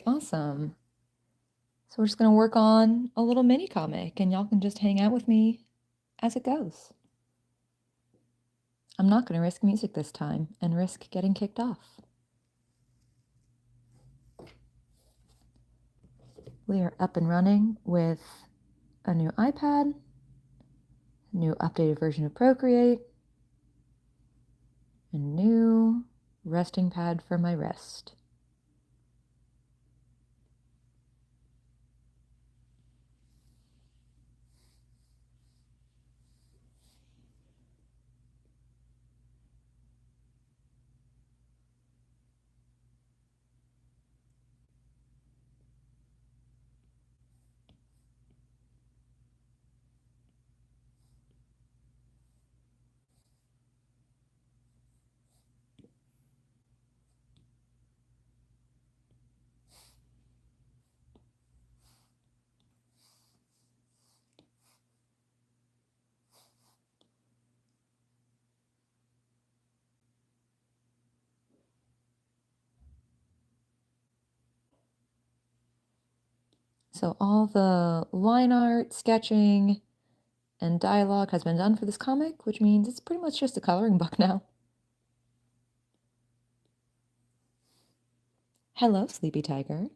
Awesome. So we're just going to work on a little mini comic and y'all can just hang out with me as it goes. I'm not going to risk music this time and risk getting kicked off. We are up and running with a new iPad, a new updated version of Procreate, a new resting pad for my wrist. So all the line art, sketching, and dialogue has been done for this comic, which means it's pretty much just a coloring book now. Hello, Sleepy Tiger.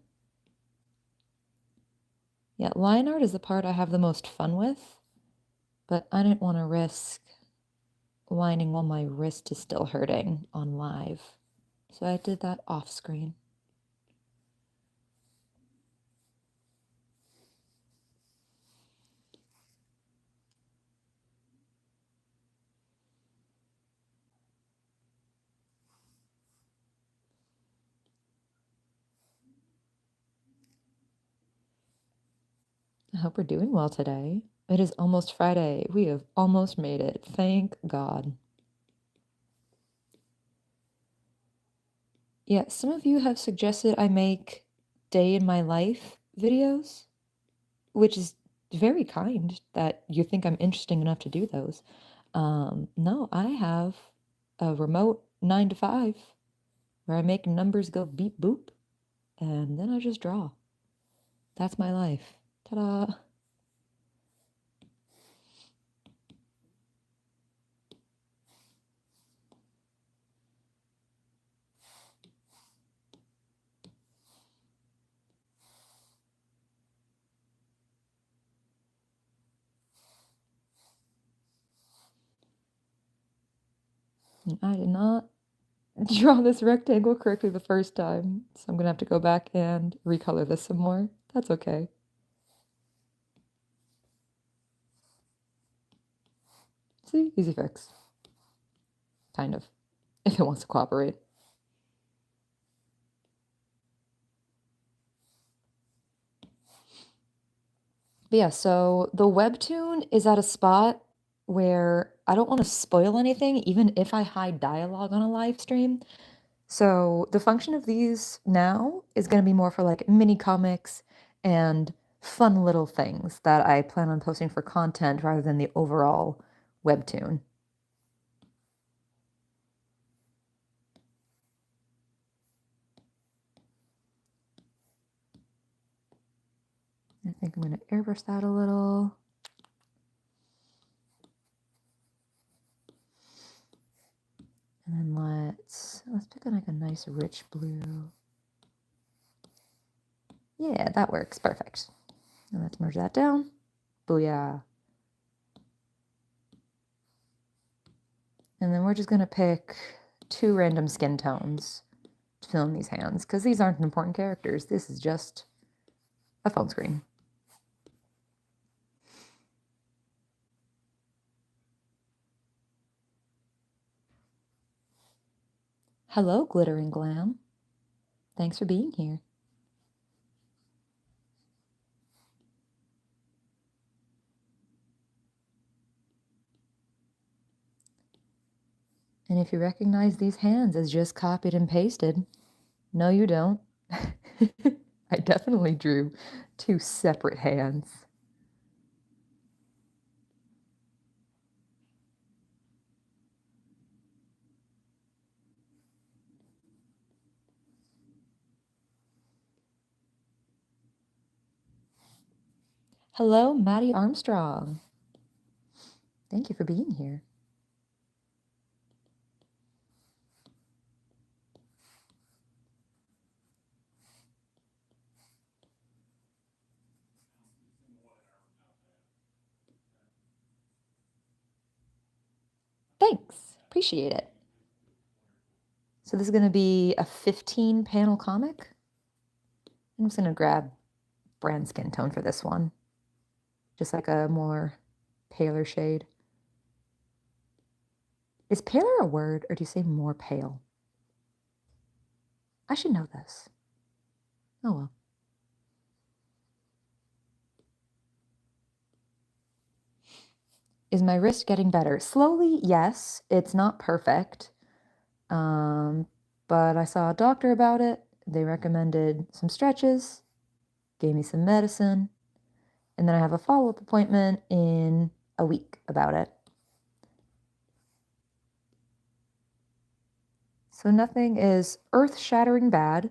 Yeah, line art is the part I have the most fun with, but I didn't want to risk lining while my wrist is still hurting on live. So I did that off screen. I hope we're doing well today. It is almost Friday. We have almost made it. Thank God. Yeah, some of you have suggested I make day in my life videos, which is very kind that you think I'm interesting enough to do those. No, I have a remote 9 to 5 where I make numbers go beep boop and then I just draw. That's my life. Ta-da! And I did not draw this rectangle correctly the first time, so I'm gonna have to go back and recolor this some more. That's okay. See, easy fix. Kind of, if it wants to cooperate. But yeah, so the webtoon is at a spot where I don't want to spoil anything, even if I hide dialogue on a live stream. So the function of these now is going to be more for like mini comics and fun little things that I plan on posting for content rather than the overall webtoon. I think I'm going to airbrush that a little. And then let's pick like a nice rich blue. Yeah, that works. Perfect. And let's merge that down. Booyah. And then we're just going to pick 2 random skin tones to fill in these hands, because these aren't important characters. This is just a phone screen. Hello, Glitter and Glam. Thanks for being here. And if you recognize these hands as just copied and pasted, no, you don't. I definitely drew 2 separate hands. Hello, Maddie Armstrong. Thank you for being here. Thanks. Appreciate it. So this is going to be a 15 panel comic. I'm just going to grab brand skin tone for this one. Just like a more paler shade. Is paler a word, or do you say more pale? I should know this. Oh well. Is my wrist getting better? Slowly, yes. It's not perfect. But I saw a doctor about it. They recommended some stretches, gave me some medicine, and then I have a follow-up appointment in a week about it. So nothing is earth-shattering bad,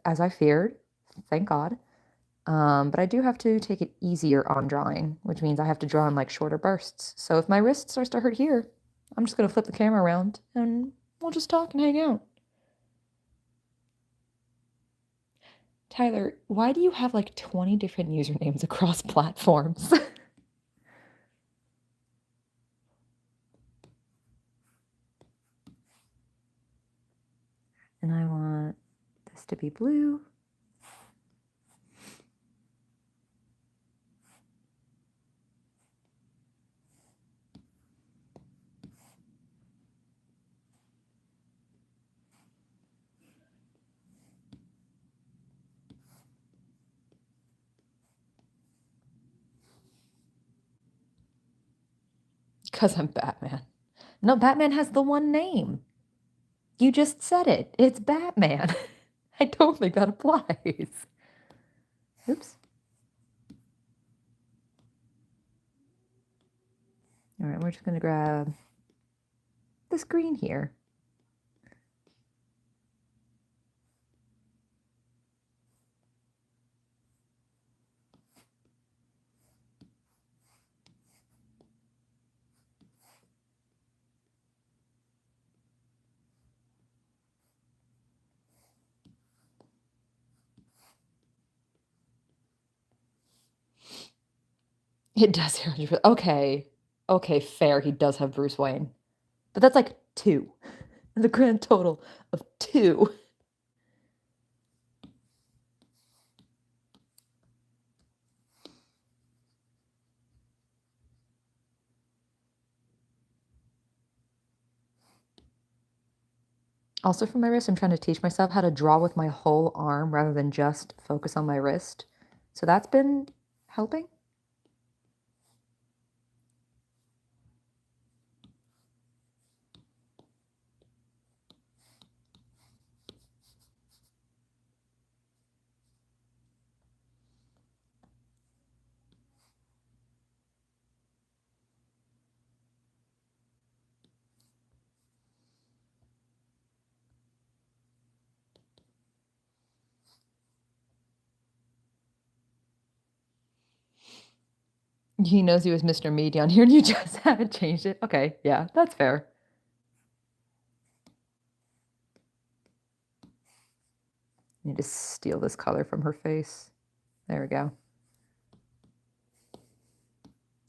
as I feared, thank God. But I do have to take it easier on drawing, which means I have to draw in like shorter bursts. So if my wrist starts to hurt here, I'm just gonna flip the camera around and we'll just talk and hang out. Tyler, why do you have like 20 different usernames across platforms? And I want this to be blue. Because I'm Batman. No, Batman has the one name. You just said it. It's Batman. I don't think that applies. Oops. All right, we're just going to grab this green here. It does. Okay. Okay, fair. He does have Bruce Wayne. But that's like two. The grand total of two. Also for my wrist, I'm trying to teach myself how to draw with my whole arm rather than just focus on my wrist. So that's been helping. He knows he was Mr. Meaty on here and you just haven't changed it. Okay, yeah, that's fair. I need to steal this color from her face. There we go.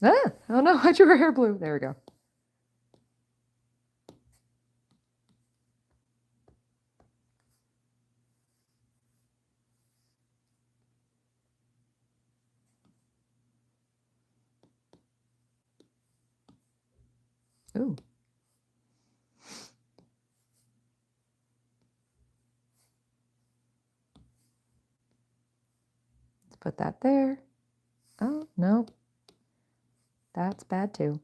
Ah, oh no, I drew her hair blue. There we go. Ooh. Let's put that there. Oh, no. That's bad too.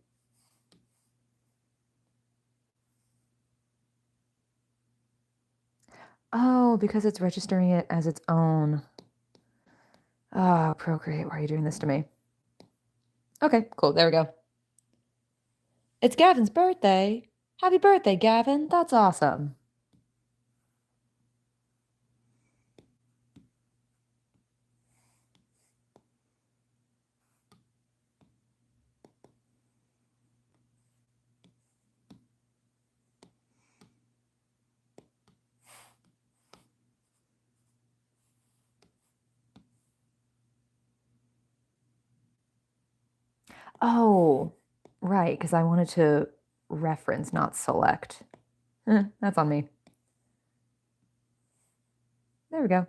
Oh, because it's registering it as its own. Oh, Procreate, why are you doing this to me? Okay, cool. There we go. It's Gavin's birthday. Happy birthday, Gavin. That's awesome. Oh, right, because I wanted to reference, not select. That's on me. There we go.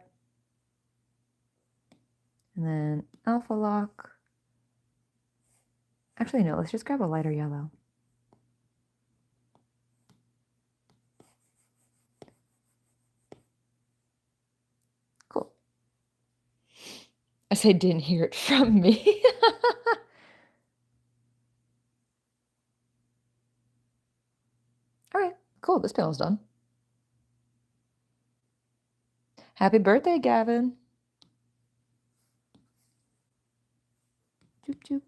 And then alpha lock. Actually, no, let's just grab a lighter yellow. Cool. I say didn't hear it from me. All right, cool. This panel's done. Happy birthday, Gavin. Joop, joop.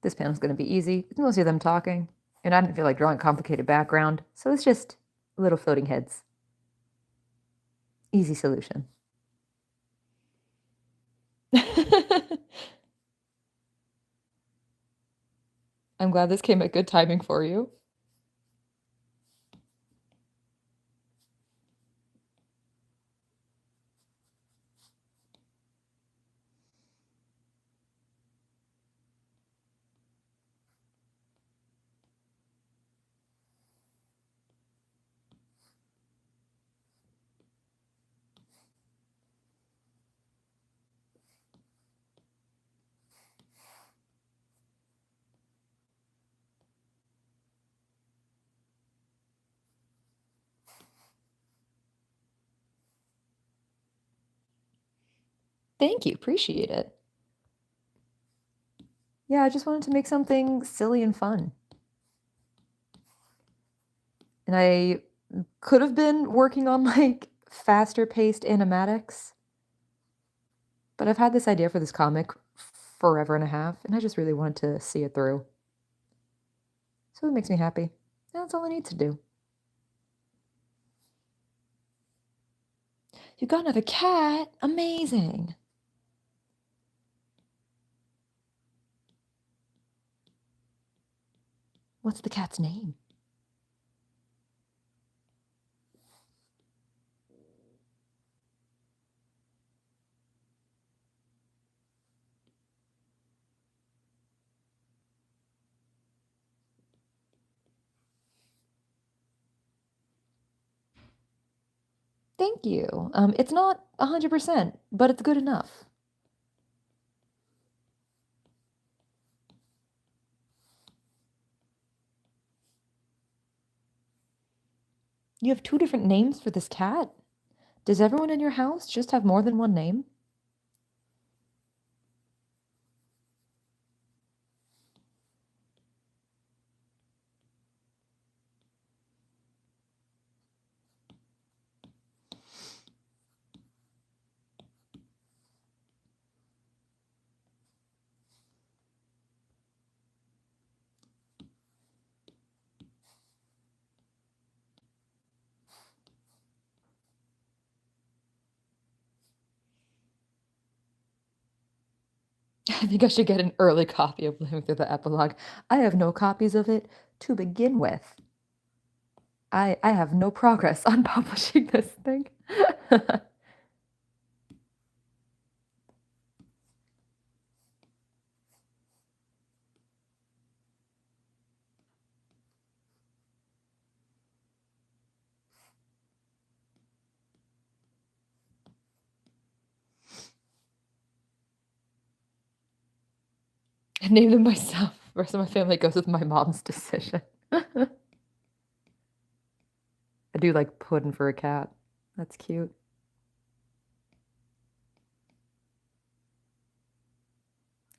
This panel's going to be easy. It's mostly them talking, and I didn't feel like drawing complicated background, so it's just little floating heads. Easy solution. I'm glad this came at good timing for you. Thank you. Appreciate it. Yeah, I just wanted to make something silly and fun. And I could have been working on like faster paced animatics, but I've had this idea for this comic forever and a half, and I just really wanted to see it through. So it makes me happy. That's all I need to do. You got another cat? Amazing. What's the cat's name? Thank you. It's not 100%, but it's good enough. You have two different names for this cat? Does everyone in your house just have more than one name? I think I should get an early copy of Living Through the Epilogue. I have no copies of it to begin with. I have no progress on publishing this thing. I named them myself. The rest of my family goes with my mom's decision. I do like pudding for a cat. That's cute.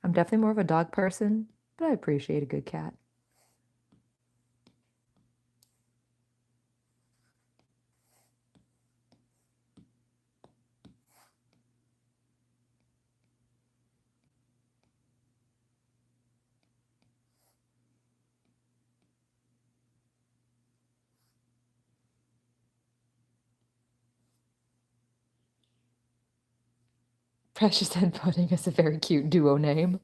I'm definitely more of a dog person, but I appreciate a good cat. Precious and Pudding is a very cute duo name.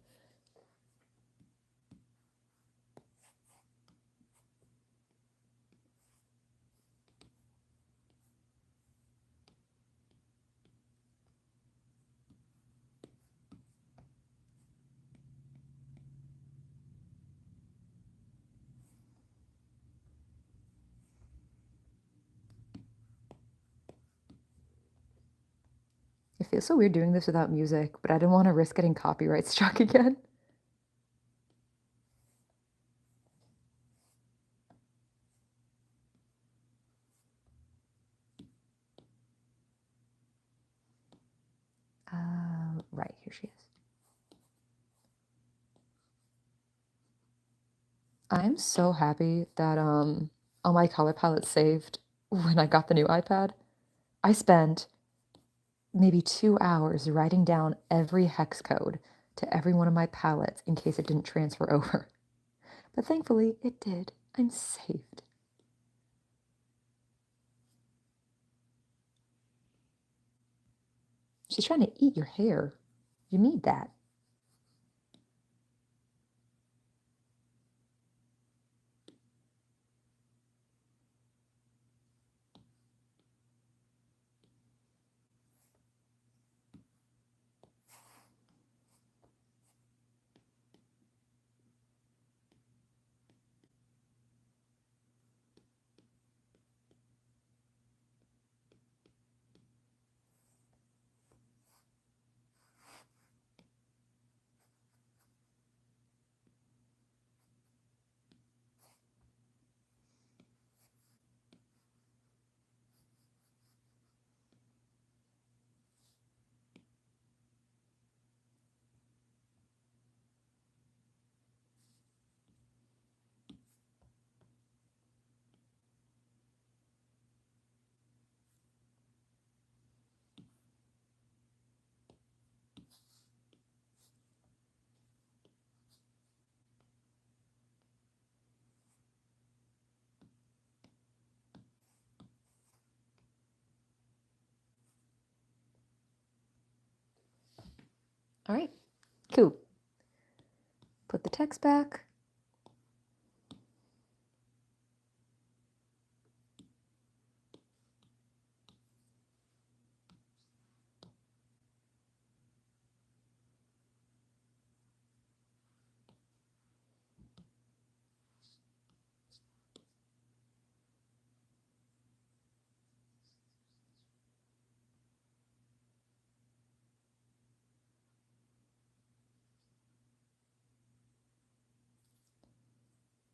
It feels so weird doing this without music, but I didn't want to risk getting copyright struck again. Right, here she is. I'm so happy that all my color palettes saved when I got the new iPad. I spent maybe 2 hours writing down every hex code to every one of my palettes in case it didn't transfer over. But thankfully, it did. I'm saved. She's trying to eat your hair. You need that. All right, cool. Put the text back.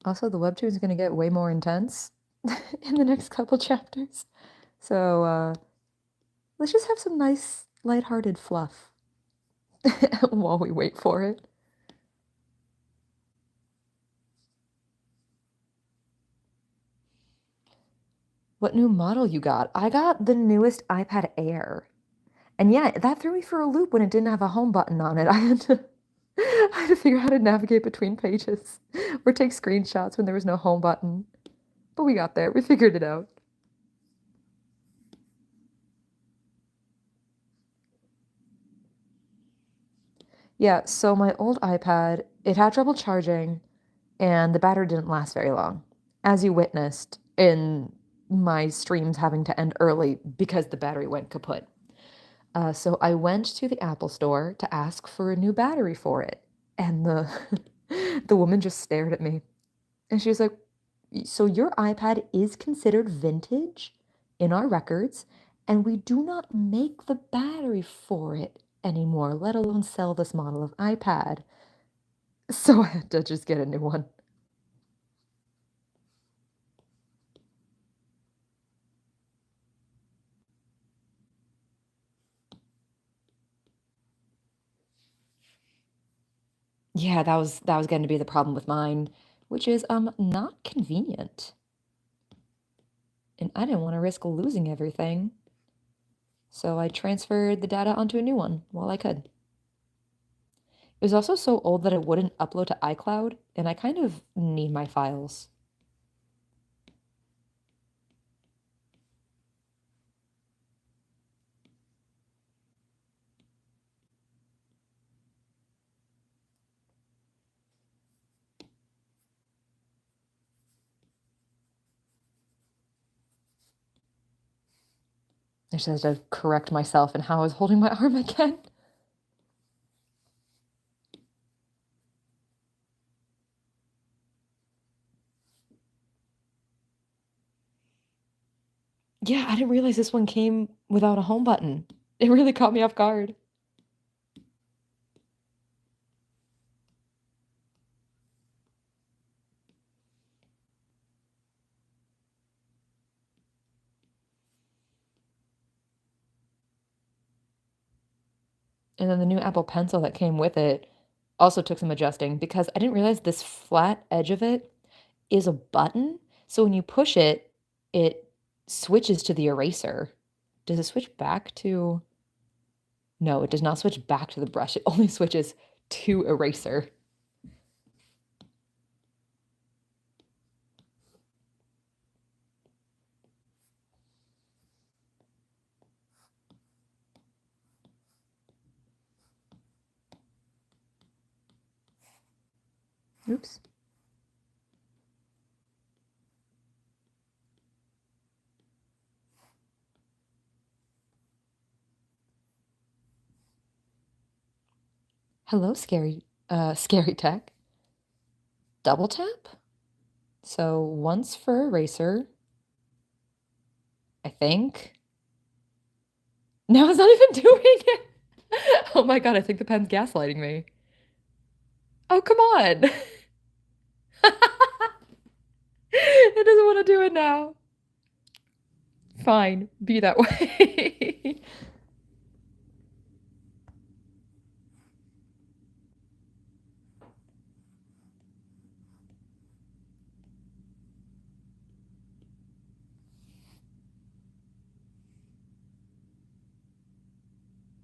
Also, the webtoon is going to get way more intense in the next couple chapters. So let's just have some nice, lighthearted fluff while we wait for it. What new model you got? I got the newest iPad Air. And yeah, that threw me for a loop when it didn't have a home button on it. I had to figure out how to navigate between pages or take screenshots when there was no home button. But we got there. We figured it out. Yeah, so my old iPad, it had trouble charging and the battery didn't last very long, as you witnessed in my streams having to end early because the battery went kaput. So I went to the Apple store to ask for a new battery for it, and the the woman just stared at me, and she was like, "So your iPad is considered vintage in our records, and we do not make the battery for it anymore, let alone sell this model of iPad." So I had to just get a new one. Yeah, that was going to be the problem with mine, which is not convenient. And I didn't want to risk losing everything. So I transferred the data onto a new one while I could. It was also so old that it wouldn't upload to iCloud, and I kind of need my files. I just had to correct myself and how I was holding my arm again. Yeah, I didn't realize this one came without a home button. It really caught me off guard. And then the new Apple Pencil that came with it also took some adjusting because I didn't realize this flat edge of it is a button. So when you push it, it switches to the eraser. Does it switch back to? No, it does not switch back to the brush. It only switches to eraser. Oops. Hello, scary tech. Double tap? So once for eraser, I think. No, it's not even doing it. Oh my God, I think the pen's gaslighting me. Oh, come on. It doesn't want to do it now. Fine, be that way.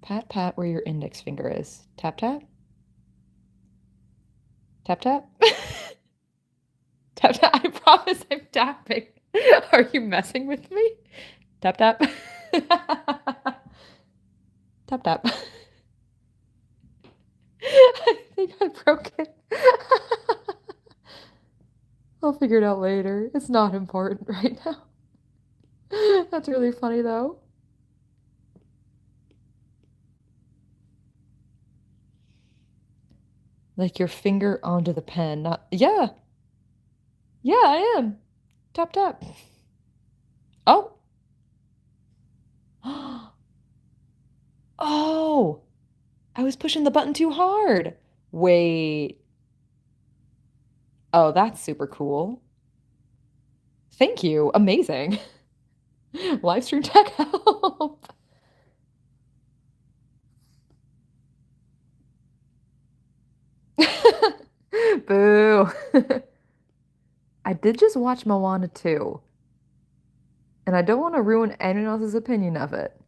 Pat, pat where your index finger is. Tap, tap. Tap, tap. Tap, tap. I promise I'm tapping. Are you messing with me? Tap, tap. Tap, tap. I think I broke it. I'll figure it out later. It's not important right now. That's really funny though. Like your finger onto the pen, not. Yeah, yeah, I am. Tap, tap. Oh. Oh, I was pushing the button too hard. Wait. Oh, that's super cool. Thank you. Amazing. Live stream tech help. Boo. I did just watch Moana 2, and I don't want to ruin anyone else's opinion of it.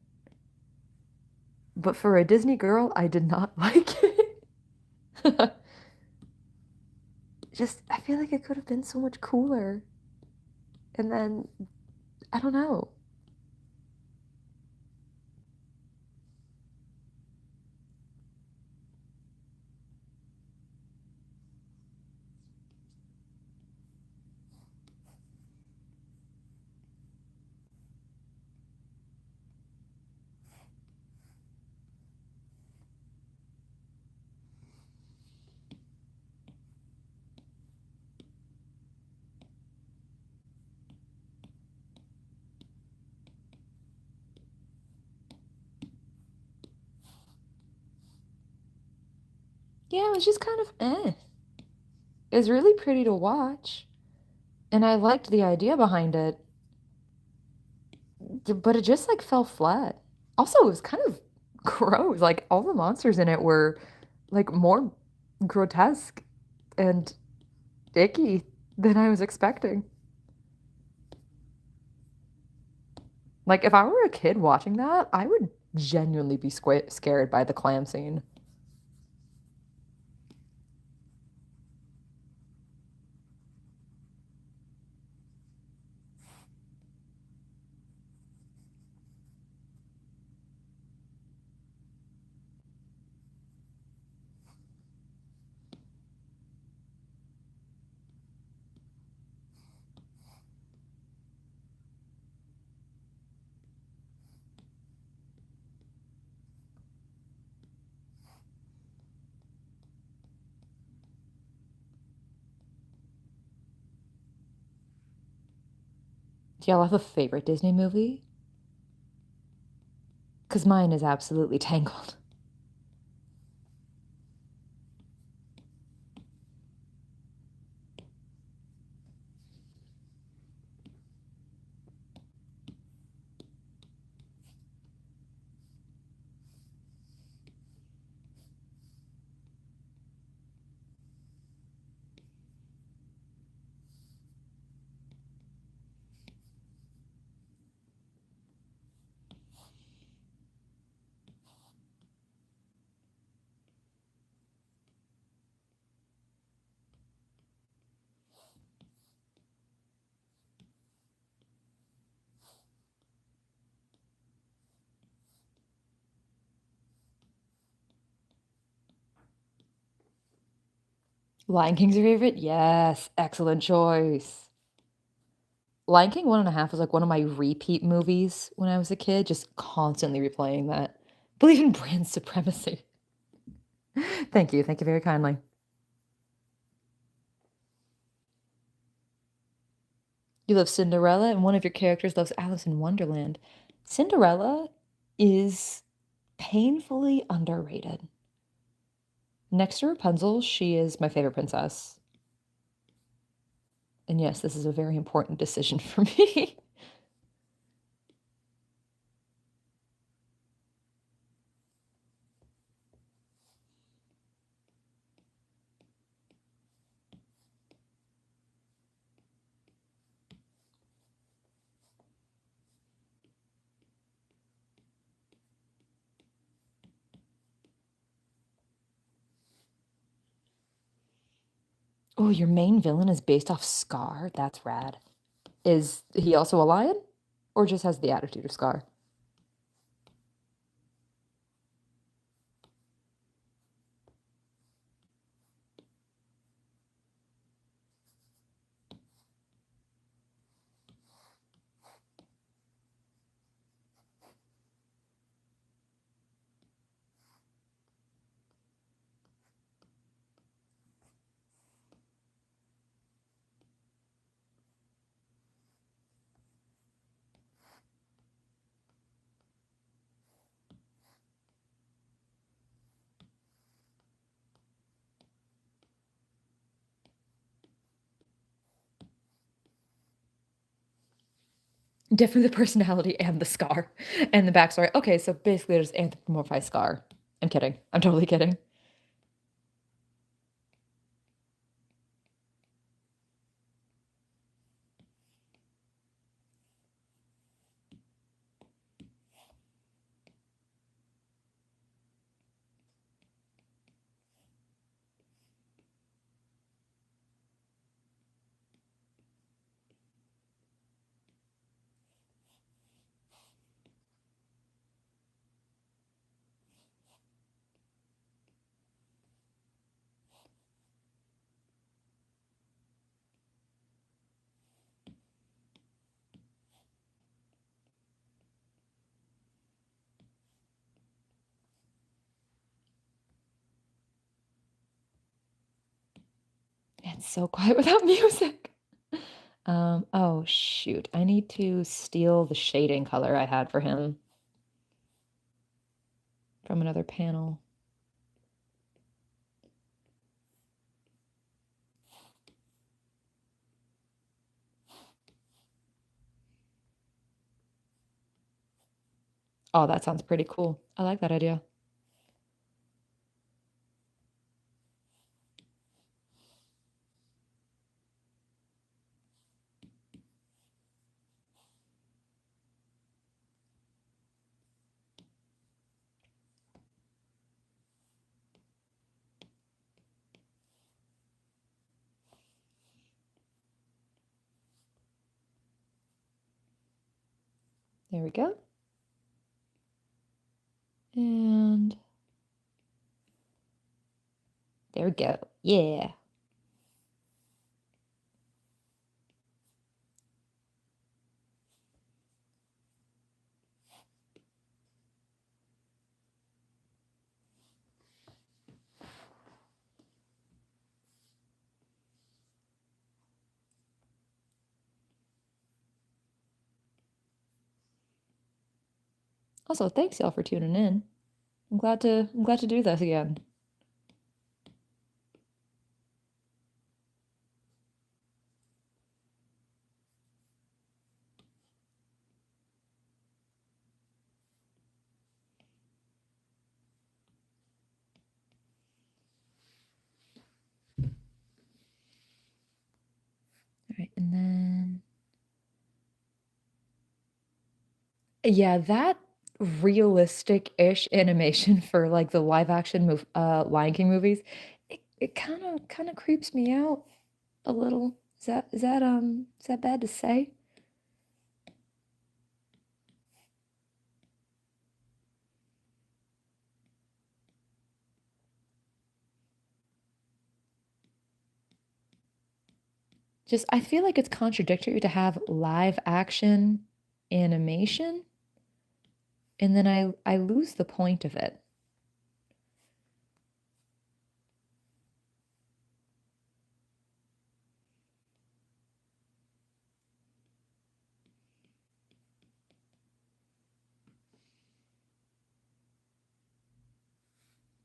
But for a Disney girl, I did not like it. Just, I feel like it could have been so much cooler. And then, I don't know. Yeah, it was just kind of eh. It was really pretty to watch, and I liked the idea behind it, but it just like fell flat. Also, it was kind of gross. Like all the monsters in it were like more grotesque and icky than I was expecting. Like if I were a kid watching that, I would genuinely be scared by the clam scene. Do y'all have a favorite Disney movie? because mine is absolutely tangled. Lion King's your favorite? Yes, excellent choice. Lion King 1.5 was like one of my repeat movies when I was a kid, just constantly replaying that. Believe in brand supremacy. Thank you. Thank you very kindly. You love Cinderella, and one of your characters loves Alice in Wonderland. Cinderella is painfully underrated. Next to Rapunzel, she is my favorite princess. And yes, this is a very important decision for me. Oh, your main villain is based off Scar? That's rad. Is he also a lion? Or just has the attitude of Scar? Definitely the personality and the scar and the backstory. Okay, so basically there's anthropomorphized Scar. I'm kidding. I'm totally kidding. It's so quiet without music. Oh shoot. I need to steal the shading color I had for him from another panel. Oh, that sounds pretty cool. I like that idea. There we go. And there we go. Yeah. Also, thanks y'all for tuning in. I'm glad to do this again. All right, and then yeah, that realistic-ish animation for like the live action Lion King movies, it kind of creeps me out a little. Is that bad to say? Just I feel like it's contradictory to have live action animation and then I lose the point of it.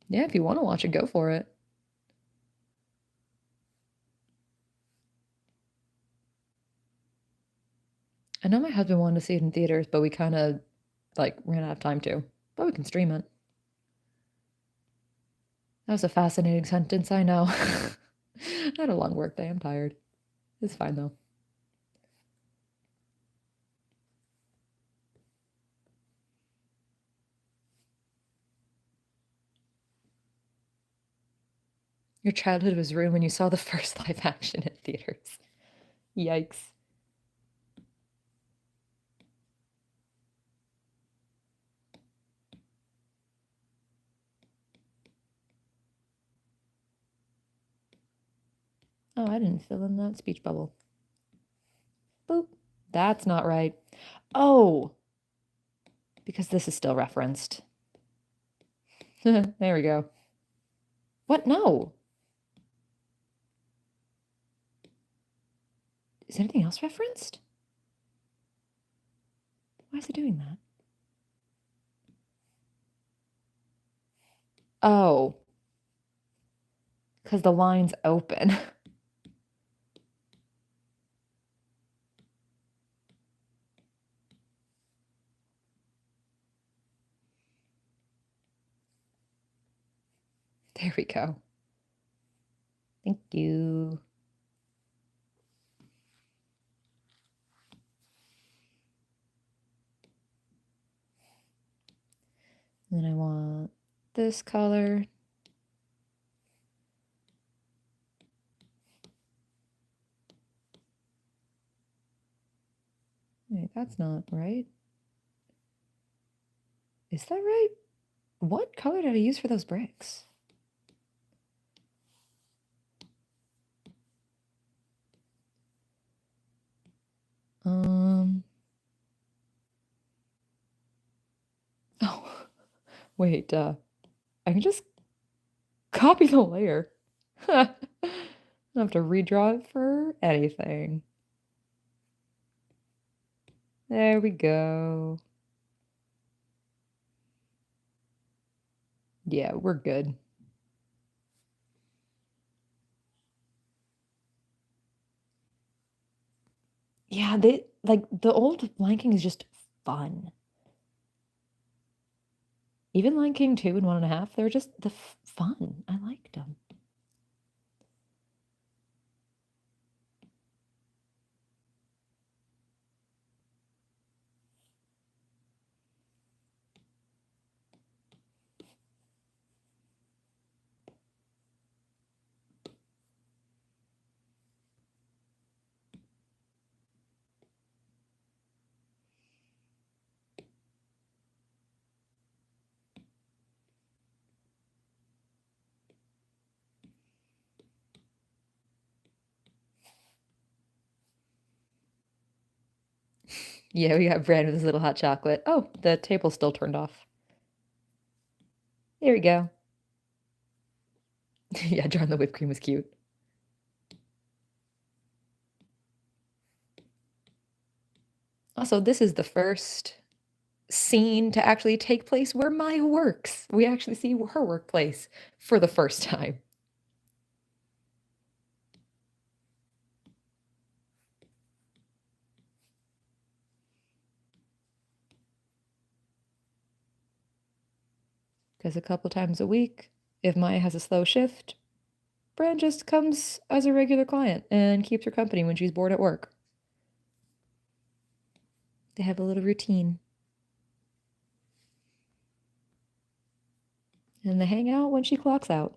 Yeah, if you want to watch it, go for it. I know my husband wanted to see it in theaters, but we kind of like ran out of time to. But we can stream it. That was a fascinating sentence, I know. I had a long work day. I'm tired. It's fine though. Your childhood was ruined when you saw the first live action in theaters. Yikes. Oh, I didn't fill in that speech bubble. Boop. That's not right. Oh, because this is still referenced. There we go. What? No. Is anything else referenced? Why is it doing that? Oh, because the line's open. There we go. Thank you. And then I want this color. Wait, that's not right. Is that right? What color did I use for those bricks? Um. Oh, wait. I can just copy the layer. I don't have to redraw it for anything. There we go. Yeah, we're good. Yeah, they like the old Lion King is just fun. Even Lion King 2 and 1.5, they're just the fun. I liked them. Yeah, we got Brand with his little hot chocolate. Oh, the table's still turned off. There we go. Yeah, drawing the whipped cream was cute. Also, this is the first scene to actually take place where Maya works. We actually see her workplace for the first time. Because a couple times a week, if Maya has a slow shift, Bran just comes as a regular client and keeps her company when she's bored at work. They have a little routine. And they hang out when she clocks out.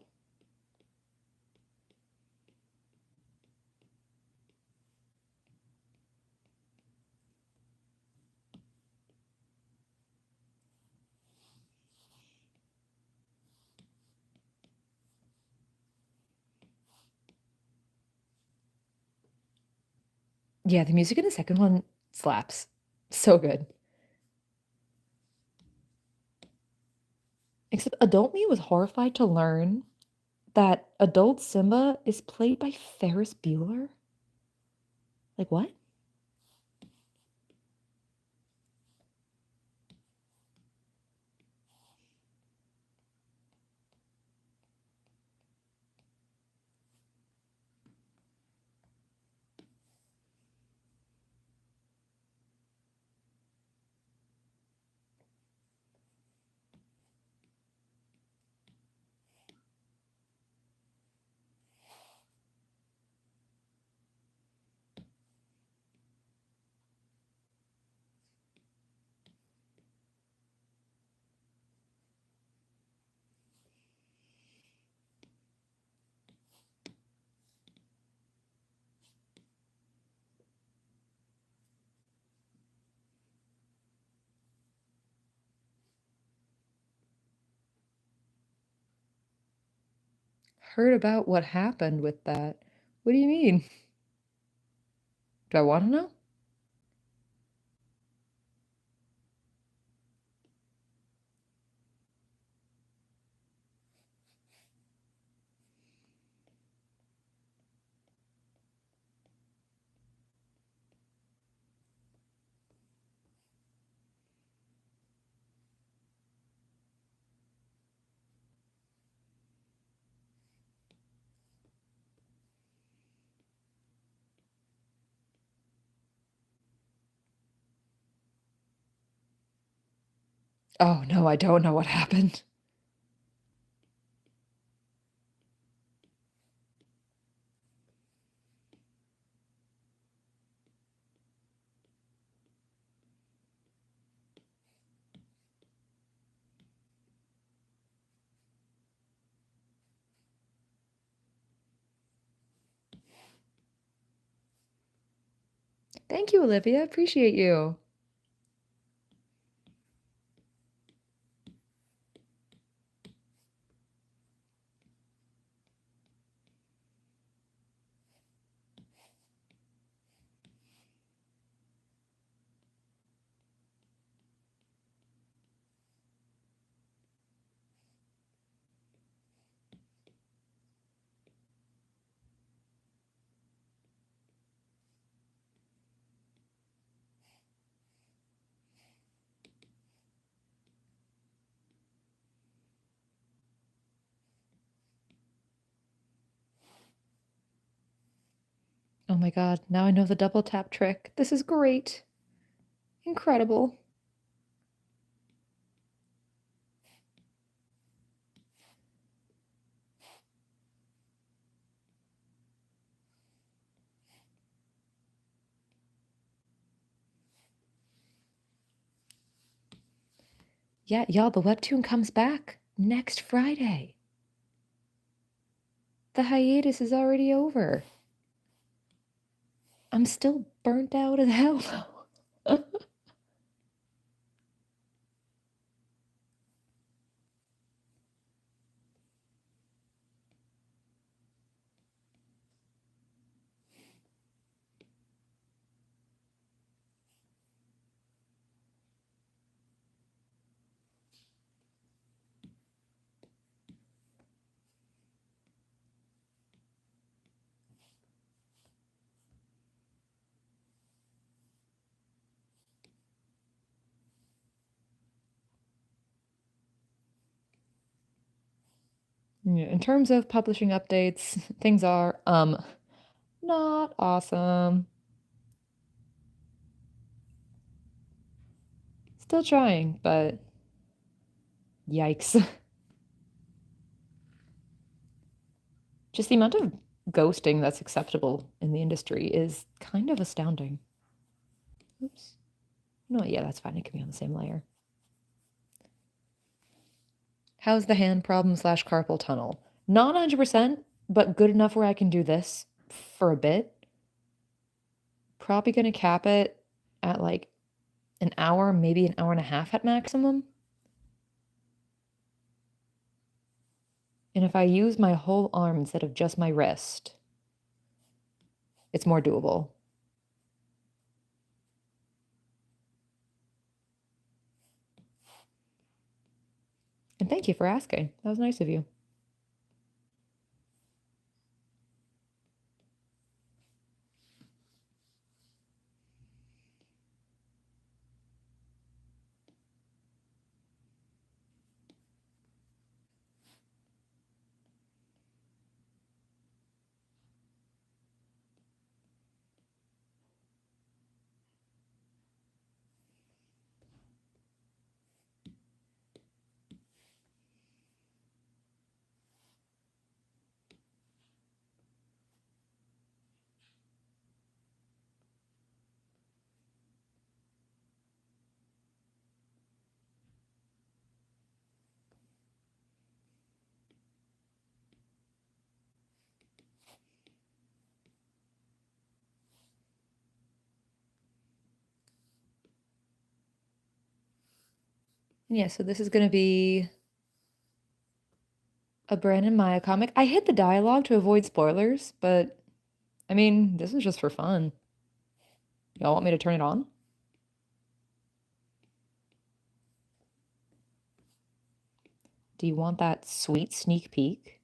Yeah, the music in the second one slaps. So good. Except adult me was horrified to learn that adult Simba is played by Ferris Bueller. Like, what? Heard about what happened with that. What do you mean? Do I want to know? Oh, no, I don't know what happened. Thank you, Olivia. Appreciate you. Oh my god, now I know the double tap trick. This is great. Incredible. Yeah, y'all, the webtoon comes back next Friday. The hiatus is already over. I'm still burnt out as hell, though. Yeah, in terms of publishing updates, things are not awesome. Still trying, but yikes. Just the amount of ghosting that's acceptable in the industry is kind of astounding. Oops. No, yeah, that's fine. It can be on the same layer. How's the hand problem slash carpal tunnel? Not 100%, but good enough where I can do this for a bit. Probably going to cap it at like an hour, maybe an hour and a half at maximum. And if I use my whole arm instead of just my wrist, it's more doable. And thank you for asking. That was nice of you. Yeah, so this is going to be a Brandon Maya comic. I hid the dialogue to avoid spoilers, but I mean, this is just for fun. Y'all want me to turn it on? Do you want that sweet sneak peek?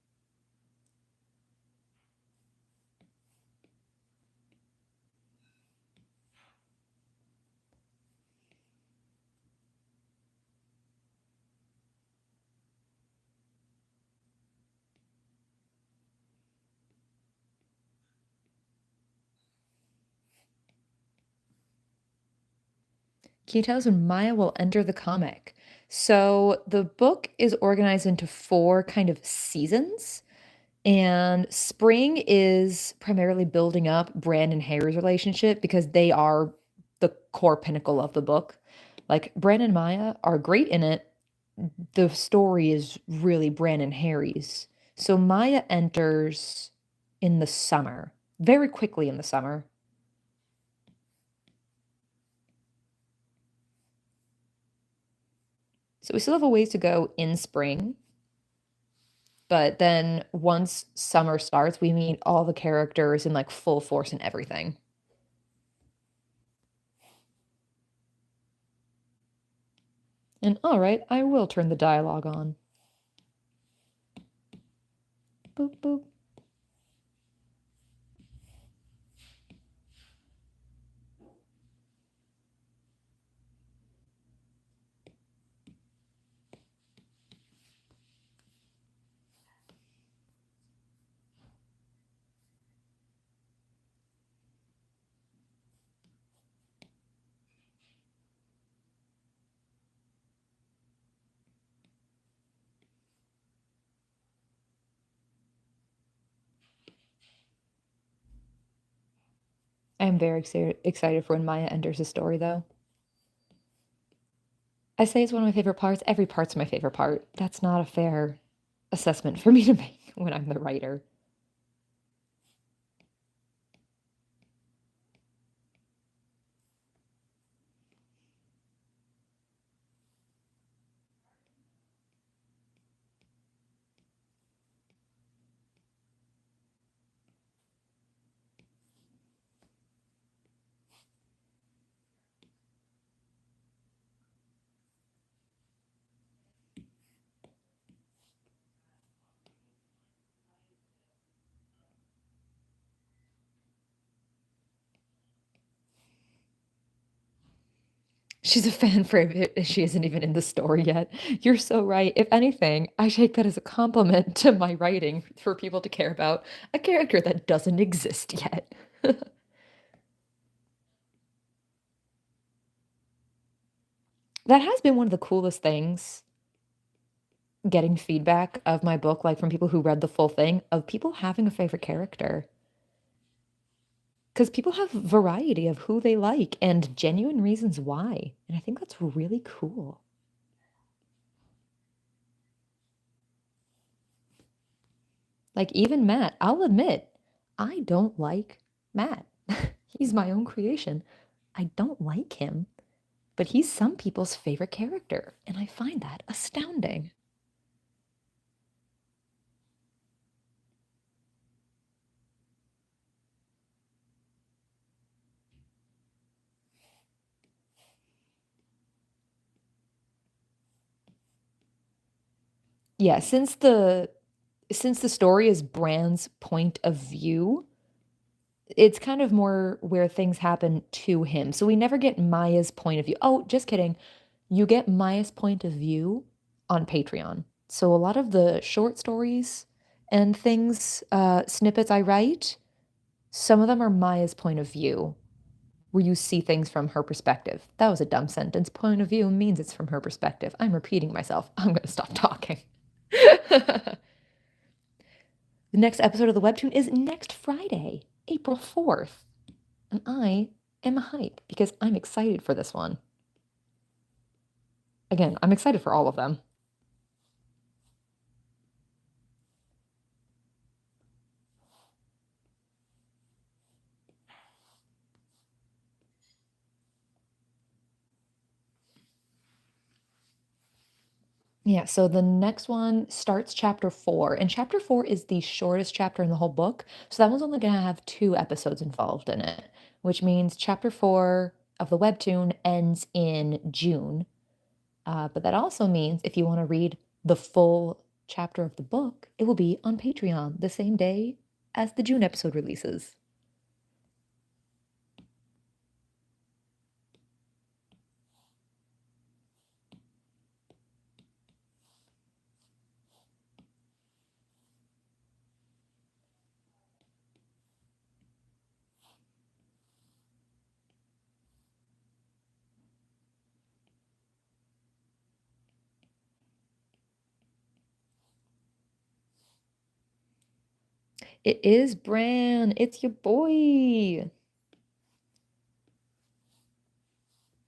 Can you tell us when Maya will enter the comic? So the book is organized into four kind of seasons. And spring is primarily building up Bran and Harry's relationship because they are the core pinnacle of the book. Like Bran and Maya are great in it. The story is really Bran and Harry's. So Maya enters in the summer, very quickly in the summer. So we still have a ways to go in spring. But then once summer starts, we meet all the characters in like full force and everything. And all right, I will turn the dialogue on. Boop, boop. I am very excited for when Maya enters the story, though. I say it's one of my favorite parts. Every part's my favorite part. That's not a fair assessment for me to make when I'm the writer. She's a fan favorite. She isn't even in the story yet. You're so right. If anything, I take that as a compliment to my writing for people to care about a character that doesn't exist yet. That has been one of the coolest things, getting feedback of my book, like from people who read the full thing, of people having a favorite character. Because people have variety of who they like and genuine reasons why. And I think that's really cool. Like even Matt, I'll admit, I don't like Matt. He's my own creation. I don't like him, but he's some people's favorite character, and I find that astounding. Yeah, since the story is Bran's point of view, it's kind of more where things happen to him. So we never get Maya's point of view. Oh, just kidding. You get Maya's point of view on Patreon. So a lot of the short stories and things, snippets I write, some of them are Maya's point of view, where you see things from her perspective. That was a dumb sentence. Point of view means it's from her perspective. I'm repeating myself. I'm going to stop talking. The next episode of the Webtoon is next Friday, April 4th. And I am hype because I'm excited for this one. Again, I'm excited for all of them. Yeah, so the next one starts chapter 4, and chapter 4 is the shortest chapter in the whole book. So that one's only going to have 2 episodes involved in it, which means chapter 4 of the webtoon ends in June. But that also means if you want to read the full chapter of the book, it will be on Patreon the same day as the June episode releases. It is Bran. It's your boy.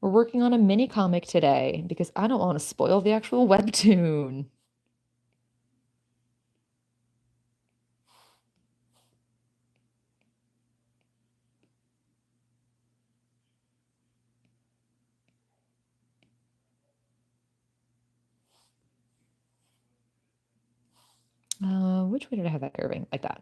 We're working on a mini comic today because I don't want to spoil the actual webtoon. Which way did I have that curving? Like that.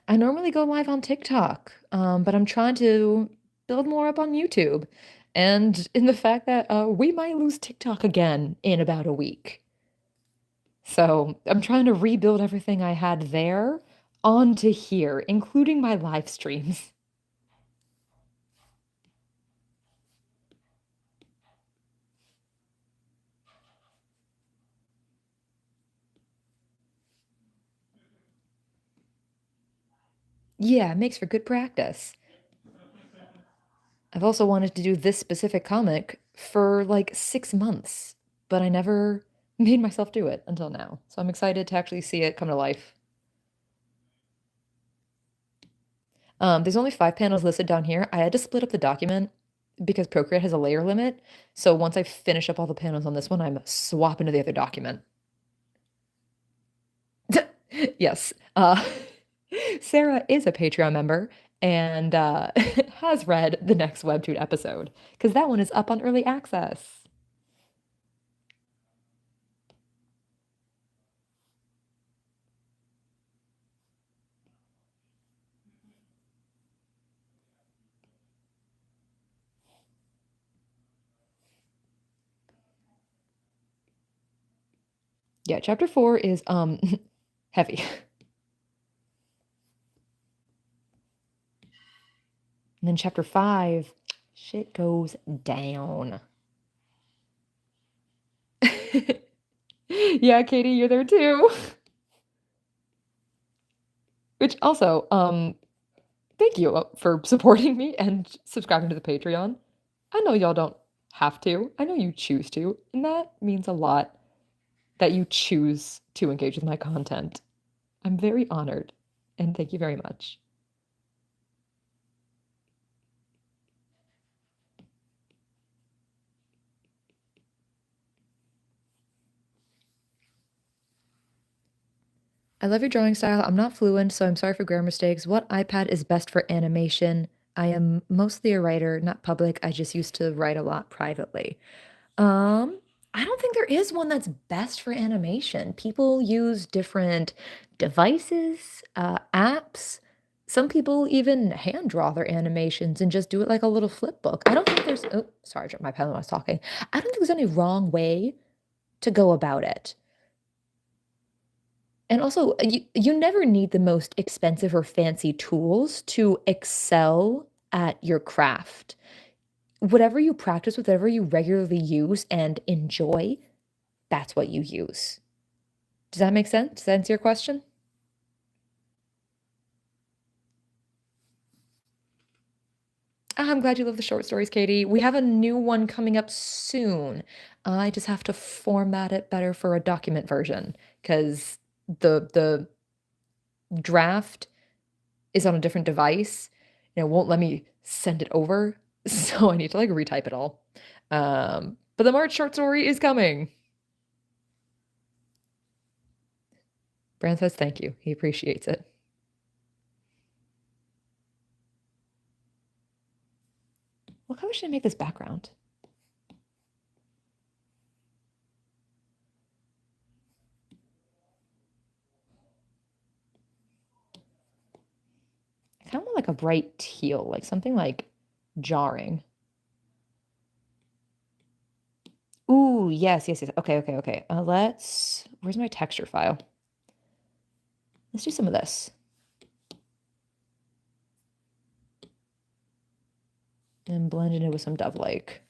I normally go live on TikTok, but I'm trying to build more up on YouTube. And in the fact that we might lose TikTok again in about a week. So I'm trying to rebuild everything I had there onto here, including my live streams. Yeah, it makes for good practice. I've also wanted to do this specific comic for like 6 months, but I never made myself do it until now. So I'm excited to actually see it come to life. There's only 5 panels listed down here. I had to split up the document because Procreate has a layer limit. So once I finish up all the panels on this one, I'm swapping to the other document. Yes. Sarah is a Patreon member and has read the next Webtoon episode because that one is up on early access. Yeah, chapter 4 is heavy. And then chapter 5, shit goes down. Yeah, Katie, you're there too. Which also, thank you for supporting me and subscribing to the Patreon. I know y'all don't have to. I know you choose to, and that means a lot that you choose to engage with my content. I'm very honored, and thank you very much. I love your drawing style. I'm not fluent, so I'm sorry for grammar mistakes. What iPad is best for animation? I am mostly a writer, not public. I just used to write a lot privately. Um, I don't think there is one that's best for animation. People use different devices, apps. Some people even hand draw their animations and just do it like a little flip book. I don't think there's, oh, sorry, I dropped my pen when I was talking. I don't think there's any wrong way to go about it. And also, you never need the most expensive or fancy tools to excel at your craft. Whatever you practice with, whatever you regularly use and enjoy, that's what you use. Does that make sense? Does that answer your question? I'm glad you love the short stories, Katie. We have a new one coming up soon. I just have to format it better for a document version because the draft is on a different device and it won't let me send it over. So I need to like retype it all. But the March short story is coming. Brand says thank you. He appreciates it. What color should I make this background? I kind of want like a bright teal, like something like jarring. Ooh, yes, yes, yes. Okay, okay, okay. Where's my texture file? Let's do some of this. And blend it in with some Dove Lake.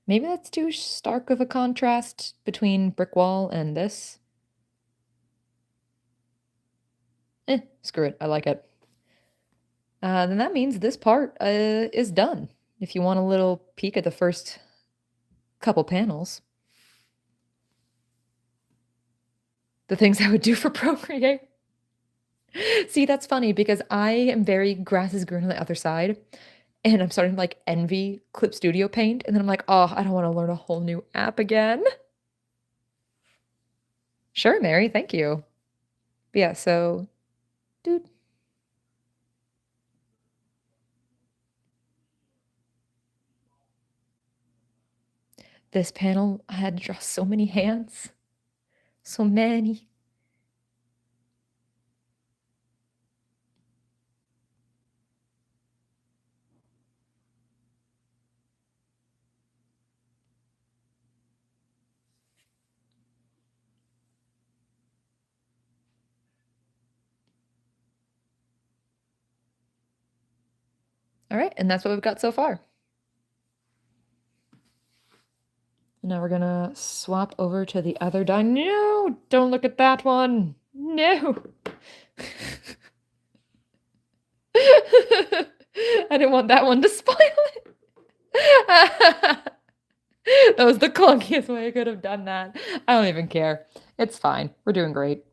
Maybe that's too stark of a contrast between brick wall and this. Screw it. I like it. Then that means this part is done. If you want a little peek at the first couple panels, the things I would do for Procreate. See, that's funny because I am very grass is green on the other side, and I'm starting to like envy Clip Studio Paint, and then I'm like, oh, I don't want to learn a whole new app again. Sure, Mary, thank you. But yeah, so, dude. This panel, I had to draw so many hands. So many. All right, and that's what we've got so far. Now we're gonna swap over to the other die. No, don't look at that one. No. I didn't want that one to spoil it. That was the clunkiest way I could have done that. I don't even care. It's fine. We're doing great.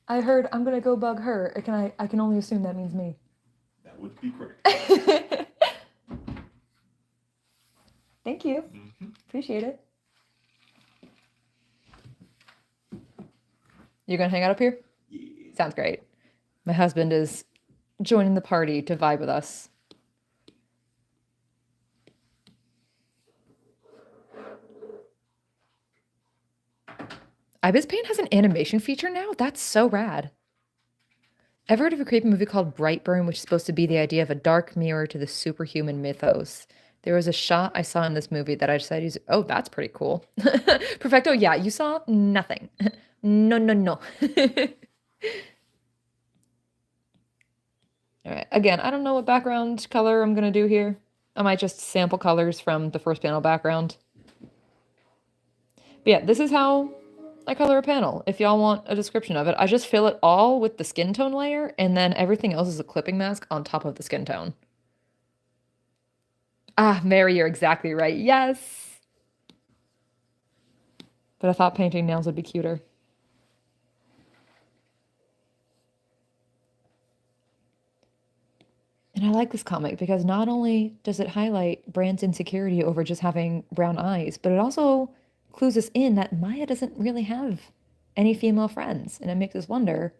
I heard I'm gonna go bug her. I can only assume that means me. That would be correct. Thank you. Appreciate it. You gonna hang out up here? Yeah. Sounds great. My husband is joining the party to vibe with us. Ibis Paint has an animation feature now? That's so rad. Ever heard of a creepy movie called Brightburn, which is supposed to be the idea of a dark mirror to the superhuman mythos? There was a shot I saw in this movie that I decided, oh, that's pretty cool. Perfecto, yeah, you saw nothing. No, no, no. All right, again, I don't know what background color I'm gonna do here. I might just sample colors from the first panel background. But yeah, this is how I color a panel. If y'all want a description of it, I just fill it all with the skin tone layer, and then everything else is a clipping mask on top of the skin tone. Ah, Mary, you're exactly right. Yes! But I thought painting nails would be cuter. And I like this comic because not only does it highlight Bran's insecurity over just having brown eyes, but it also clues us in that Maya doesn't really have any female friends. And it makes us wonder,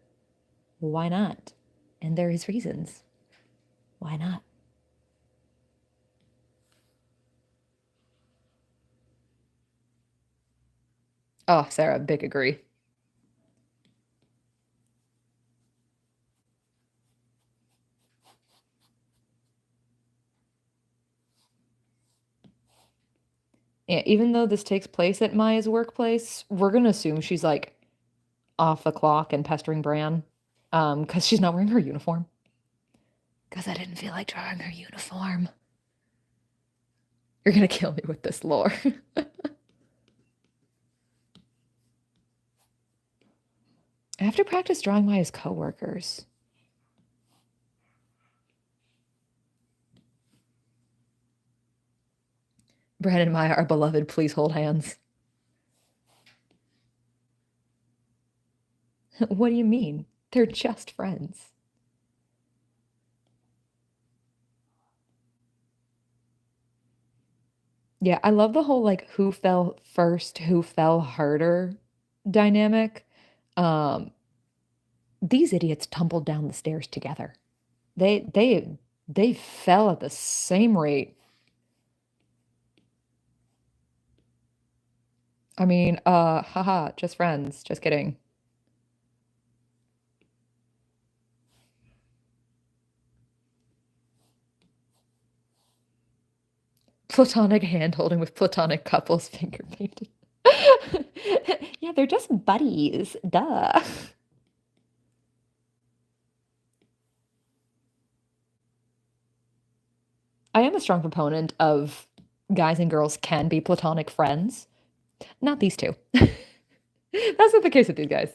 why not? And there is reasons. Why not? Oh, Sarah, big agree. Yeah, even though this takes place at Maya's workplace, we're gonna assume she's like off the clock and pestering Bran, because she's not wearing her uniform. Because I didn't feel like drawing her uniform. You're gonna kill me with this lore. I have to practice drawing Maya's coworkers. Bran and Maya are beloved. Please hold hands. What do you mean? They're just friends. Yeah, I love the whole like who fell first, who fell harder dynamic. Um, these idiots tumbled down the stairs together. They fell at the same rate. I mean, haha, just friends. Just kidding. Platonic hand holding with platonic couples finger painted. Yeah, they're just buddies. Duh. I am a strong proponent of guys and girls can be platonic friends. Not these two. That's not the case with these guys.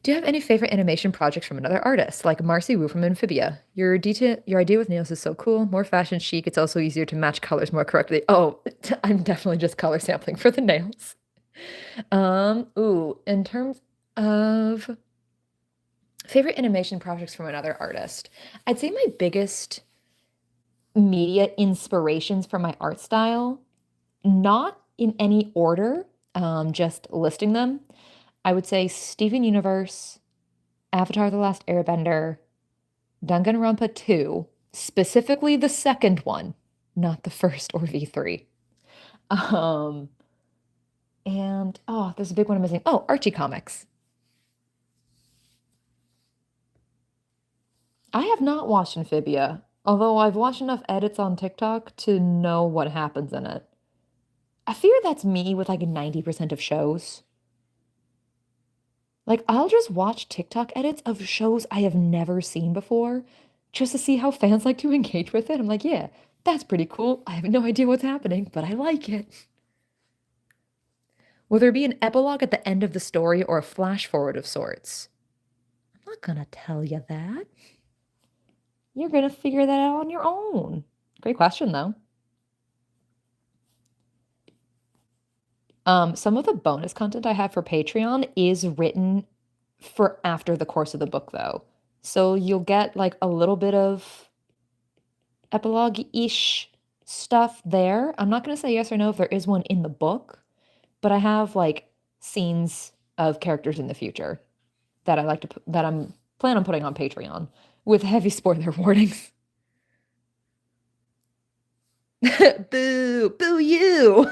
Do you have any favorite animation projects from another artist, like Marcy Wu from Amphibia? Your idea with nails is so cool. More fashion chic. It's also easier to match colors more correctly. Oh, I'm definitely just color sampling for the nails. In terms of favorite animation projects from another artist, I'd say my biggest media inspirations for my art style, not in any order, just listing them. I would say Steven Universe, Avatar: The Last Airbender, Danganronpa 2, specifically the second one, not the first or V3. Um, and oh, there's a big one I'm missing. Oh, Archie comics. I have not watched Amphibia, although I've watched enough edits on TikTok to know what happens in it. I fear that's me with like 90% of shows. Like, I'll just watch TikTok edits of shows I have never seen before just to see how fans like to engage with it. I'm like, yeah, that's pretty cool. I have no idea what's happening, but I like it. Will there be an epilogue at the end of the story or a flash forward of sorts? I'm not gonna tell you that. You're gonna figure that out on your own. Great question, though. Some of the bonus content I have for Patreon is written for after the course of the book, though. So you'll get like a little bit of epilogue-ish stuff there. I'm not going to say yes or no if there is one in the book, but I have like scenes of characters in the future that I like to put, that I'm plan on putting on Patreon. with heavy spoiler warnings. Boo! Boo you!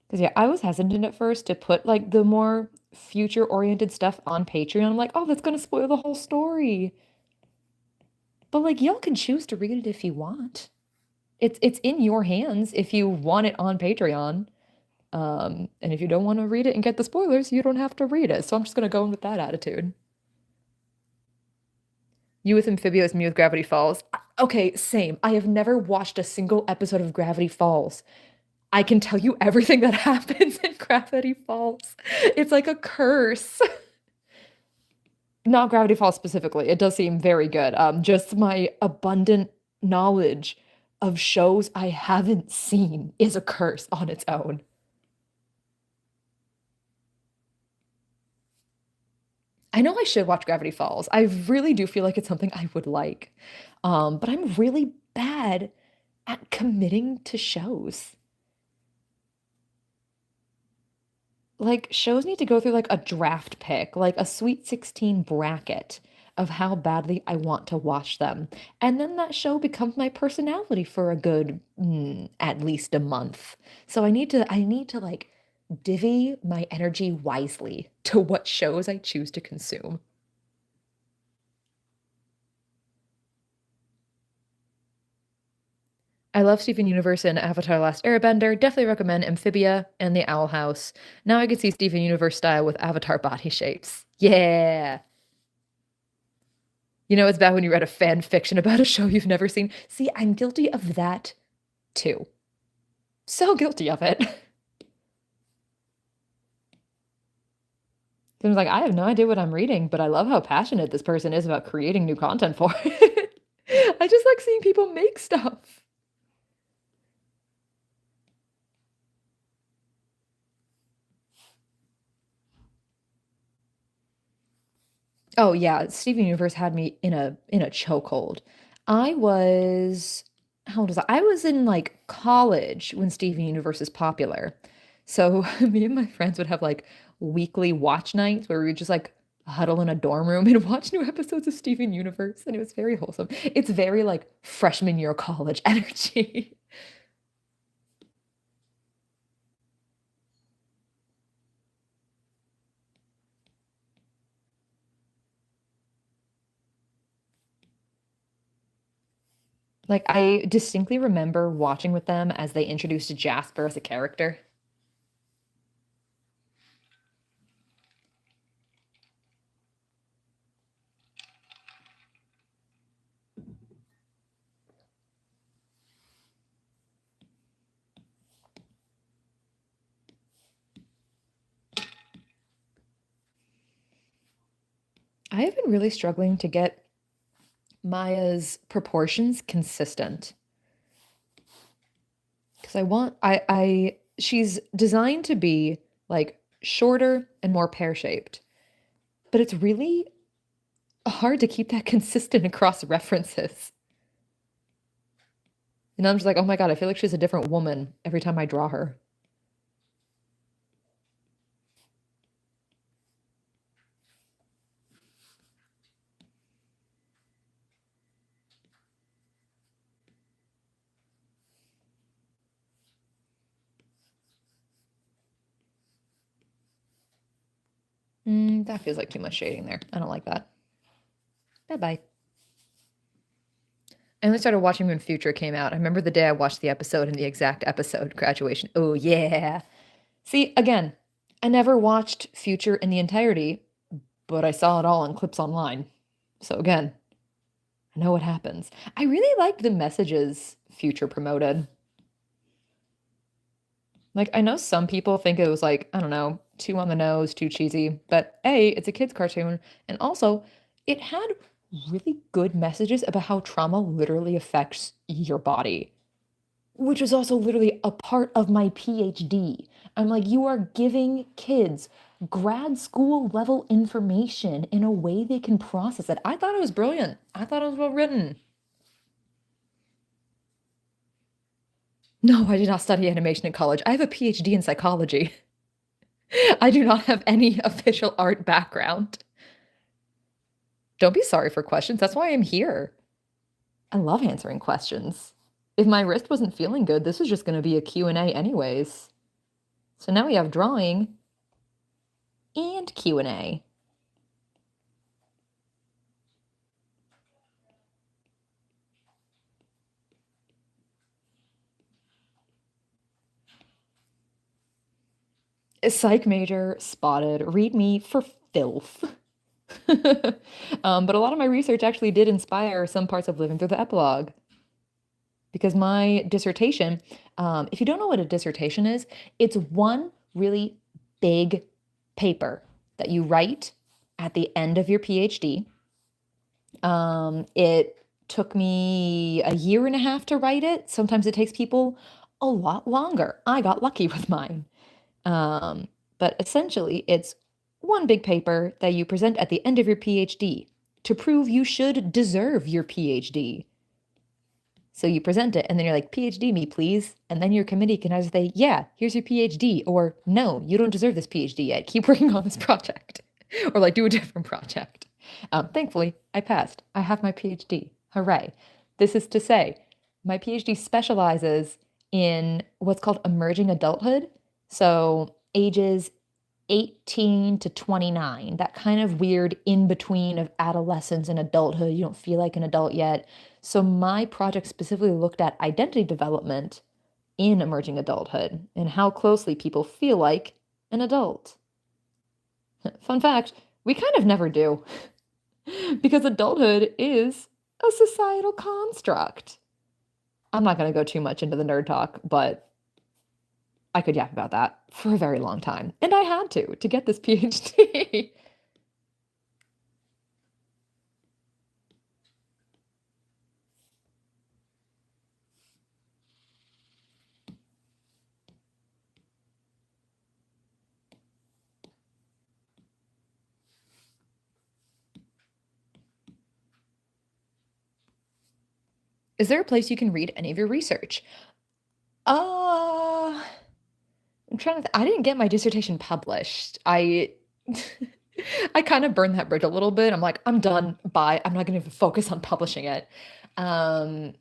Because yeah, I was hesitant at first to put like the more future-oriented stuff on Patreon. I'm like, oh, that's gonna spoil the whole story. But like y'all can choose to read it if you want. It's in your hands if you want it on Patreon. And if you don't want to read it and get the spoilers, you don't have to read it. So I'm just gonna go in with that attitude. You with Amphibious, me with Gravity Falls. Okay, same. I have never watched a single episode of Gravity Falls. I can tell you everything that happens in Gravity Falls. It's like a curse. Not Gravity Falls specifically. It does seem very good. Just my abundant knowledge of shows I haven't seen is a curse on its own. I know I should watch Gravity Falls. I really do feel like it's something I would like. But I'm really bad at committing to shows. Like shows need to go through like a draft pick, like a Sweet 16 bracket of how badly I want to watch them. And then that show becomes my personality for a good at least a month. So I need to like divvy my energy wisely to what shows I choose to consume. I love Steven Universe and Avatar: Last Airbender. Definitely recommend Amphibia and The Owl House. Now I can see Steven Universe style with Avatar body shapes. Yeah. You know, it's bad when you read a fan fiction about a show you've never seen. See, I'm guilty of that too. So guilty of it. I was like, I have no idea what I'm reading, but I love how passionate this person is about creating new content for it. I just like seeing people make stuff. Oh yeah, Steven Universe had me in a chokehold. I was how old was I? I was in like college when Steven Universe is popular. So me and my friends would have like weekly watch nights where we would just like huddle in a dorm room and watch new episodes of Steven Universe, and it was very wholesome. It's very like freshman year college energy. Like I distinctly remember watching with them as they introduced Jasper as a character. I have been really struggling to get Maya's proportions consistent because I she's designed to be like shorter and more pear-shaped, but it's really hard to keep that consistent across references. And I'm just like, oh my God, I feel like she's a different woman every time I draw her. That feels like too much shading there. I don't like that. Bye bye. I only started watching when Future came out. I remember the day I watched the episode and the exact episode, graduation. Oh, yeah. See, again, I never watched Future in the entirety, but I saw it all in clips online. So again, I know what happens. I really liked the messages Future promoted. Like, I know some people think it was like, I don't know, too on the nose, too cheesy, but A, it's a kid's cartoon, and also it had really good messages about how trauma literally affects your body, which was also literally a part of my PhD. I'm like, you are giving kids grad school level information in a way they can process it. I thought it was brilliant. I thought it was well written. No, I did not study animation in college. I have a PhD in psychology. I do not have any official art background. Don't be sorry for questions. That's why I'm here. I love answering questions. If my wrist wasn't feeling good, this was just going to be a Q&A anyways. So now we have drawing and Q&A. Psych major spotted. Read me for filth. But a lot of my research actually did inspire some parts of Living Through the Epilogue because my dissertation, if you don't know what a dissertation is, it's one really big paper that you write at the end of your PhD. It took me a year and a half to write it. Sometimes it takes people a lot longer. I got lucky with mine. Um, but essentially, it's one big paper that you present at the end of your PhD to prove you should deserve your PhD. So you present it and then you're like, PhD me, please. And then your committee can either say, yeah, here's your PhD, or no, you don't deserve this PhD yet. Keep working on this project. Or like do a different project. Thankfully, I passed. I have my PhD. Hooray. This is to say, my PhD specializes in what's called emerging adulthood. So ages 18 to 29, that kind of weird in between of adolescence and adulthood. You don't feel like an adult yet. So my project specifically looked at identity development in emerging adulthood and how closely people feel like an adult. Fun fact, we kind of never do because adulthood is a societal construct. I'm not going to go too much into the nerd talk, but I could yap about that for a very long time. And I had to get this PhD. Is there a place you can read any of your research? Uh, I'm trying to I didn't get my dissertation published. I I kind of burned that bridge a little bit. I'm like, I'm done. Bye. I'm not going to focus on publishing it. Um,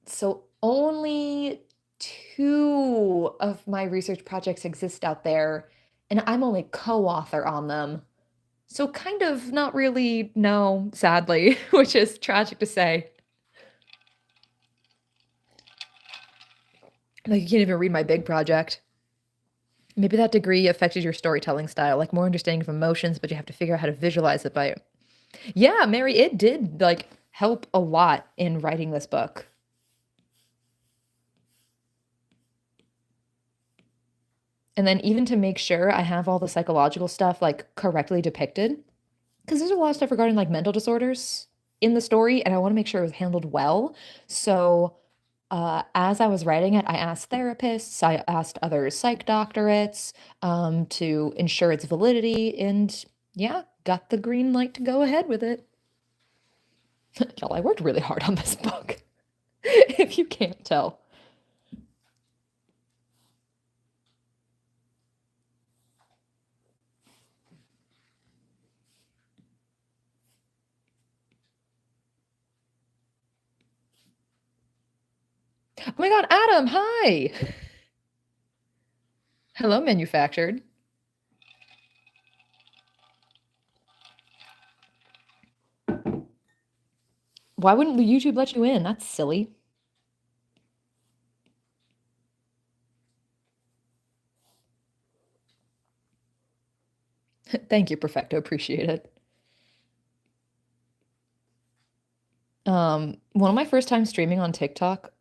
so only two of my research projects exist out there, and I'm only co-author on them. So kind of not really, no, sadly, which is tragic to say. Like you can't even read my big project. Maybe that degree affected your storytelling style, like more understanding of emotions, but you have to figure out how to visualize it by. Yeah, Mary, it did like help a lot in writing this book. And then even to make sure I have all the psychological stuff like correctly depicted, because there's a lot of stuff regarding like mental disorders in the story, and I want to make sure it was handled well. So as I was writing it, I asked therapists, I asked other psych doctorates to ensure its validity, and yeah, got the green light to go ahead with it. Y'all, I worked really hard on this book, if you can't tell. Oh my God, Adam, hi. Hello, manufactured. Why wouldn't YouTube let you in? That's silly. Thank you, Perfecto. Appreciate it. One of my first times streaming on TikTok,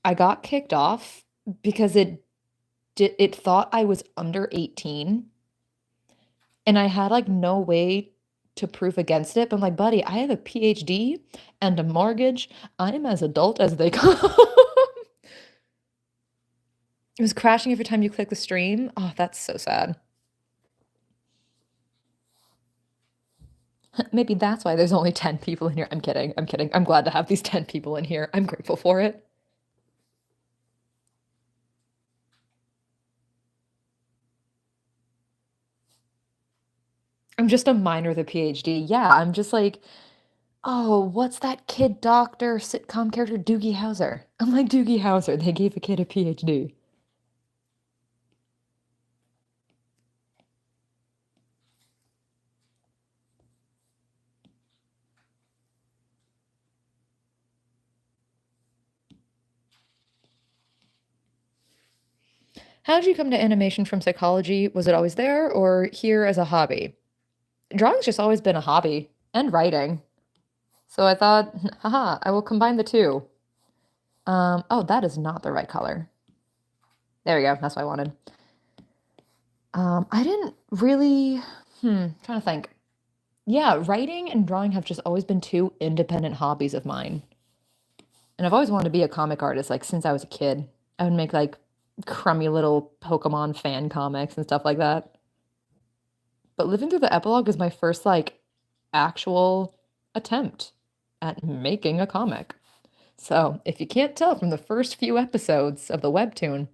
I got kicked off because it thought I was under 18 and I had like no way to prove against it. But I'm like, buddy, I have a PhD and a mortgage. I'm as adult as they come. It was crashing every time you click the stream. Oh, that's so sad. Maybe that's why there's only 10 people in here. I'm kidding. I'm kidding. I'm glad to have these 10 people in here. I'm grateful for it. I'm just a minor with a PhD. Yeah, I'm just like, oh, what's that kid doctor sitcom character, Doogie Howser? I'm like Doogie Howser. They gave a kid a PhD. How did you come to animation from psychology? Was it always there or here as a hobby? Drawing's just always been a hobby and writing. So I thought, haha, I will combine the two. Oh, that is not the right color. There we go. That's what I wanted. I didn't really, trying to think. Yeah, writing and drawing have just always been two independent hobbies of mine. And I've always wanted to be a comic artist, like since I was a kid. I would make like crummy little Pokemon fan comics and stuff like that. But Living Through the Epilogue is my first like actual attempt at making a comic. So, if you can't tell from the first few episodes of the webtoon,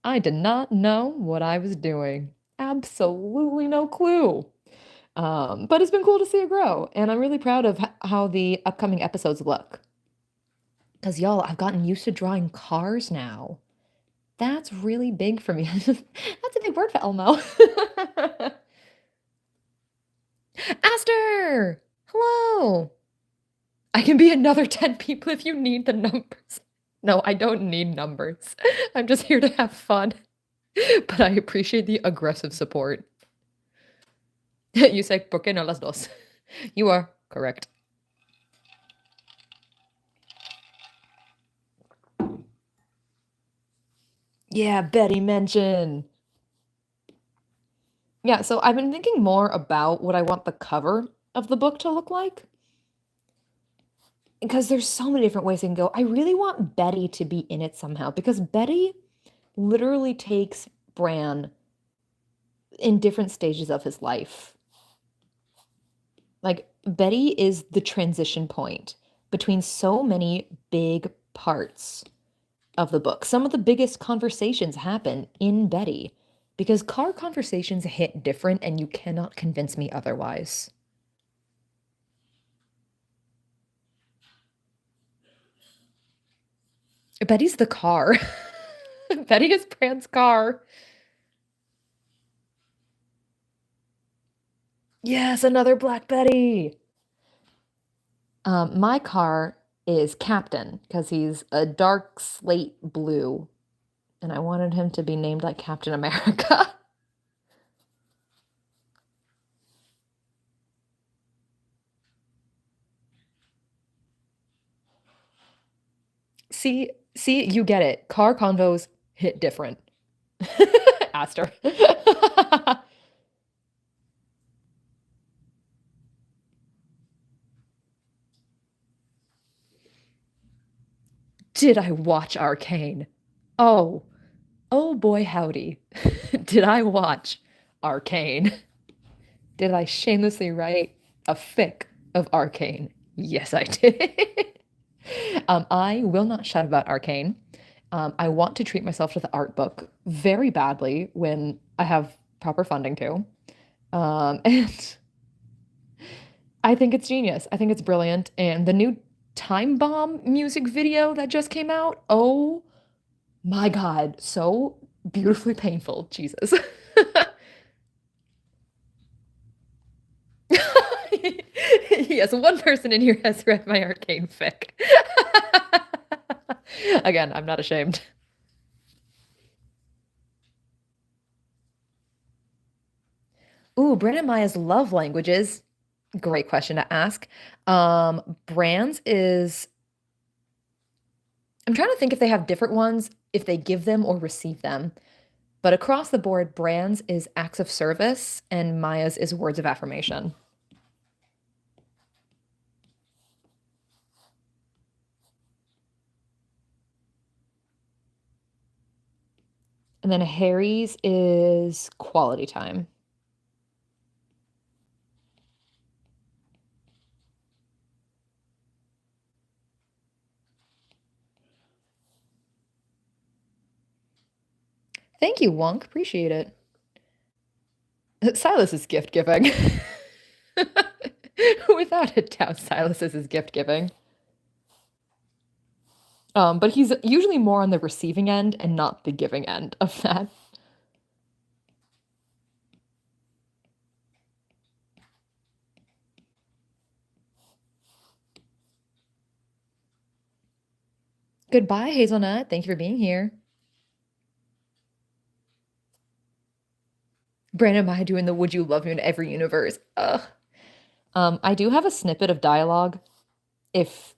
I did not know what I was doing. Absolutely no clue. But it's been cool to see it grow, and I'm really proud of how the upcoming episodes look. Because, y'all, I've gotten used to drawing cars now. That's really big for me. That's a big word for Elmo. Aster! Hello! I can be another 10 people if you need the numbers. No, I don't need numbers. I'm just here to have fun. But I appreciate the aggressive support. You say, ¿por qué no las dos? You are correct. Yeah, Betty mention. Yeah, so I've been thinking more about what I want the cover of the book to look like. Because there's so many different ways it can go. I really want Betty to be in it somehow because Betty literally takes Bran in different stages of his life. Like, Betty is the transition point between so many big parts of the book. Some of the biggest conversations happen in Betty because car conversations hit different and you cannot convince me otherwise. Betty's the car. Betty is Bran's car. Yes, another Black Betty. My car is Captain because he's a dark slate blue, and I wanted him to be named like Captain America. See, you get it. Car convos hit different. Aster. Did I watch Arcane? Oh, oh boy, howdy. Did I watch Arcane? Did I shamelessly write a fic of Arcane? Yes, I did. I will not shout about Arcane. I want to treat myself to the art book very badly when I have proper funding to. And I think it's genius. I think it's brilliant. And the new Time Bomb music video that just came out, oh my God, so beautifully painful. Jesus. Yes, one person in here has read my Arcane fic. Again, I'm not ashamed. Ooh, Brennan Maya's love languages. Great question to ask. Brands is, I'm trying to think if they have different ones, if they give them or receive them. But across the board, Brands is acts of service and Maya's is words of affirmation. And then Harry's is quality time. Thank you, Wonk. Appreciate it. Silas is gift giving. Without a doubt, Silas is his gift giving. But he's usually more on the receiving end and not the giving end of that. Goodbye, Hazelnut. Thank you for being here. Brandon Maya doing the Would You Love Me in Every Universe. Ugh. I do have a snippet of dialogue if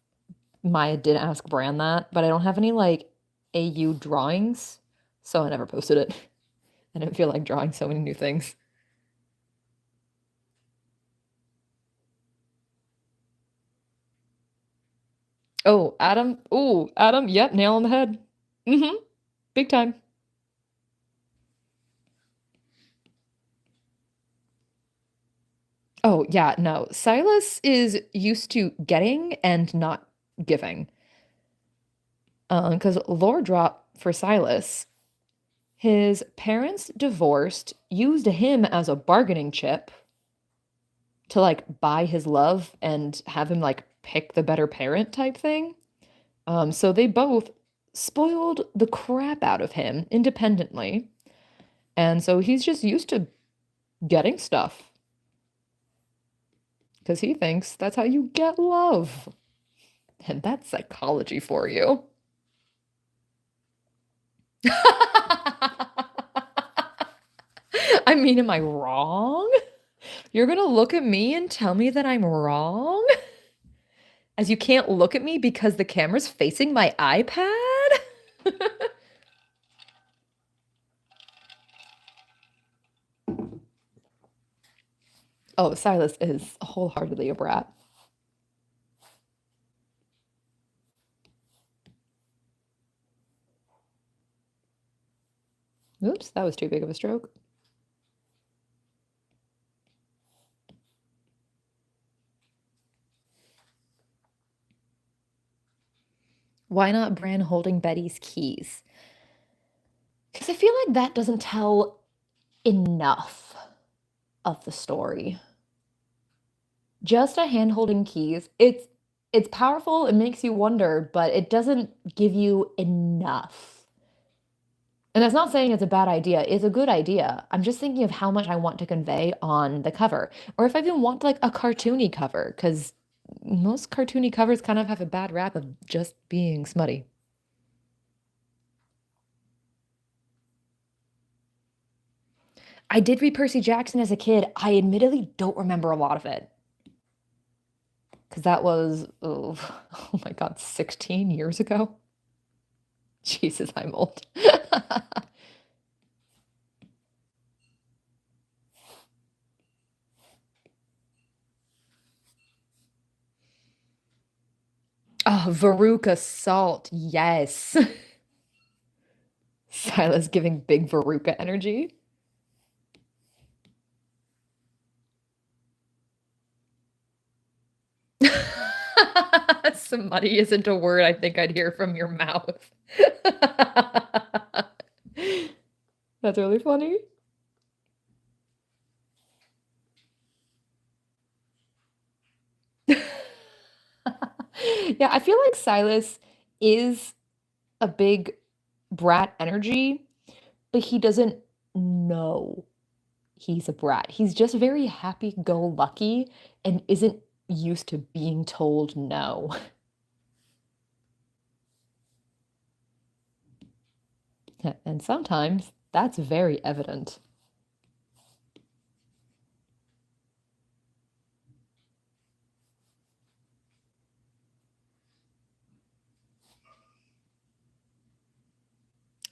Maya did ask Bran that, but I don't have any like AU drawings, so I never posted it. I didn't feel like drawing so many new things. Oh, Adam. Oh, Adam. Yep, nail on the head. Mm-hmm. Big time. Oh, yeah, no. Silas is used to getting and not giving. Because lore drop for Silas, his parents divorced, used him as a bargaining chip to like buy his love and have him like pick the better parent type thing. So they both spoiled the crap out of him independently. And so he's just used to getting stuff because he thinks that's how you get love. And that's psychology for you. I mean, am I wrong? You're gonna look at me and tell me that I'm wrong? As you can't look at me because the camera's facing my iPad? Oh, Silas is wholeheartedly a brat. Oops, that was too big of a stroke. Why not Bran holding Betty's keys? Because I feel like that doesn't tell enough of the story. Just a hand holding keys. It's powerful, it makes you wonder, but it doesn't give you enough. And that's not saying it's a bad idea. It's a good idea. I'm just thinking of how much I want to convey on the cover. Or if I even want like a cartoony cover, because most cartoony covers kind of have a bad rap of just being smutty. I did read Percy Jackson as a kid. I admittedly don't remember a lot of it. Because that was, oh, oh my God, 16 years ago? Jesus, I'm old. Oh, Veruca Salt. Yes. Silas giving big Veruca energy. Smutty isn't a word I think I'd hear from your mouth. That's really funny. Yeah, I feel like Silas is a big brat energy, but he doesn't know he's a brat. He's just very happy-go-lucky and isn't used to being told no. And sometimes that's very evident.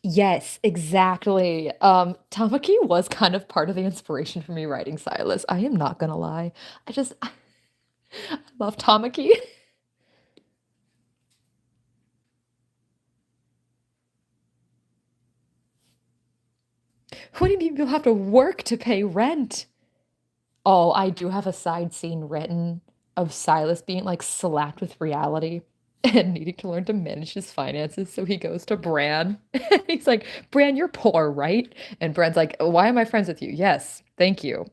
Yes, exactly. Tamaki was kind of part of the inspiration for me writing Silas. I am not gonna lie. I love Tamaki. What do you mean you'll have to work to pay rent? Oh, I do have a side scene written of Silas being like slapped with reality and needing to learn to manage his finances. So he goes to Bran. He's like, Bran, you're poor, right? And Bran's like, why am I friends with you? Yes, thank you.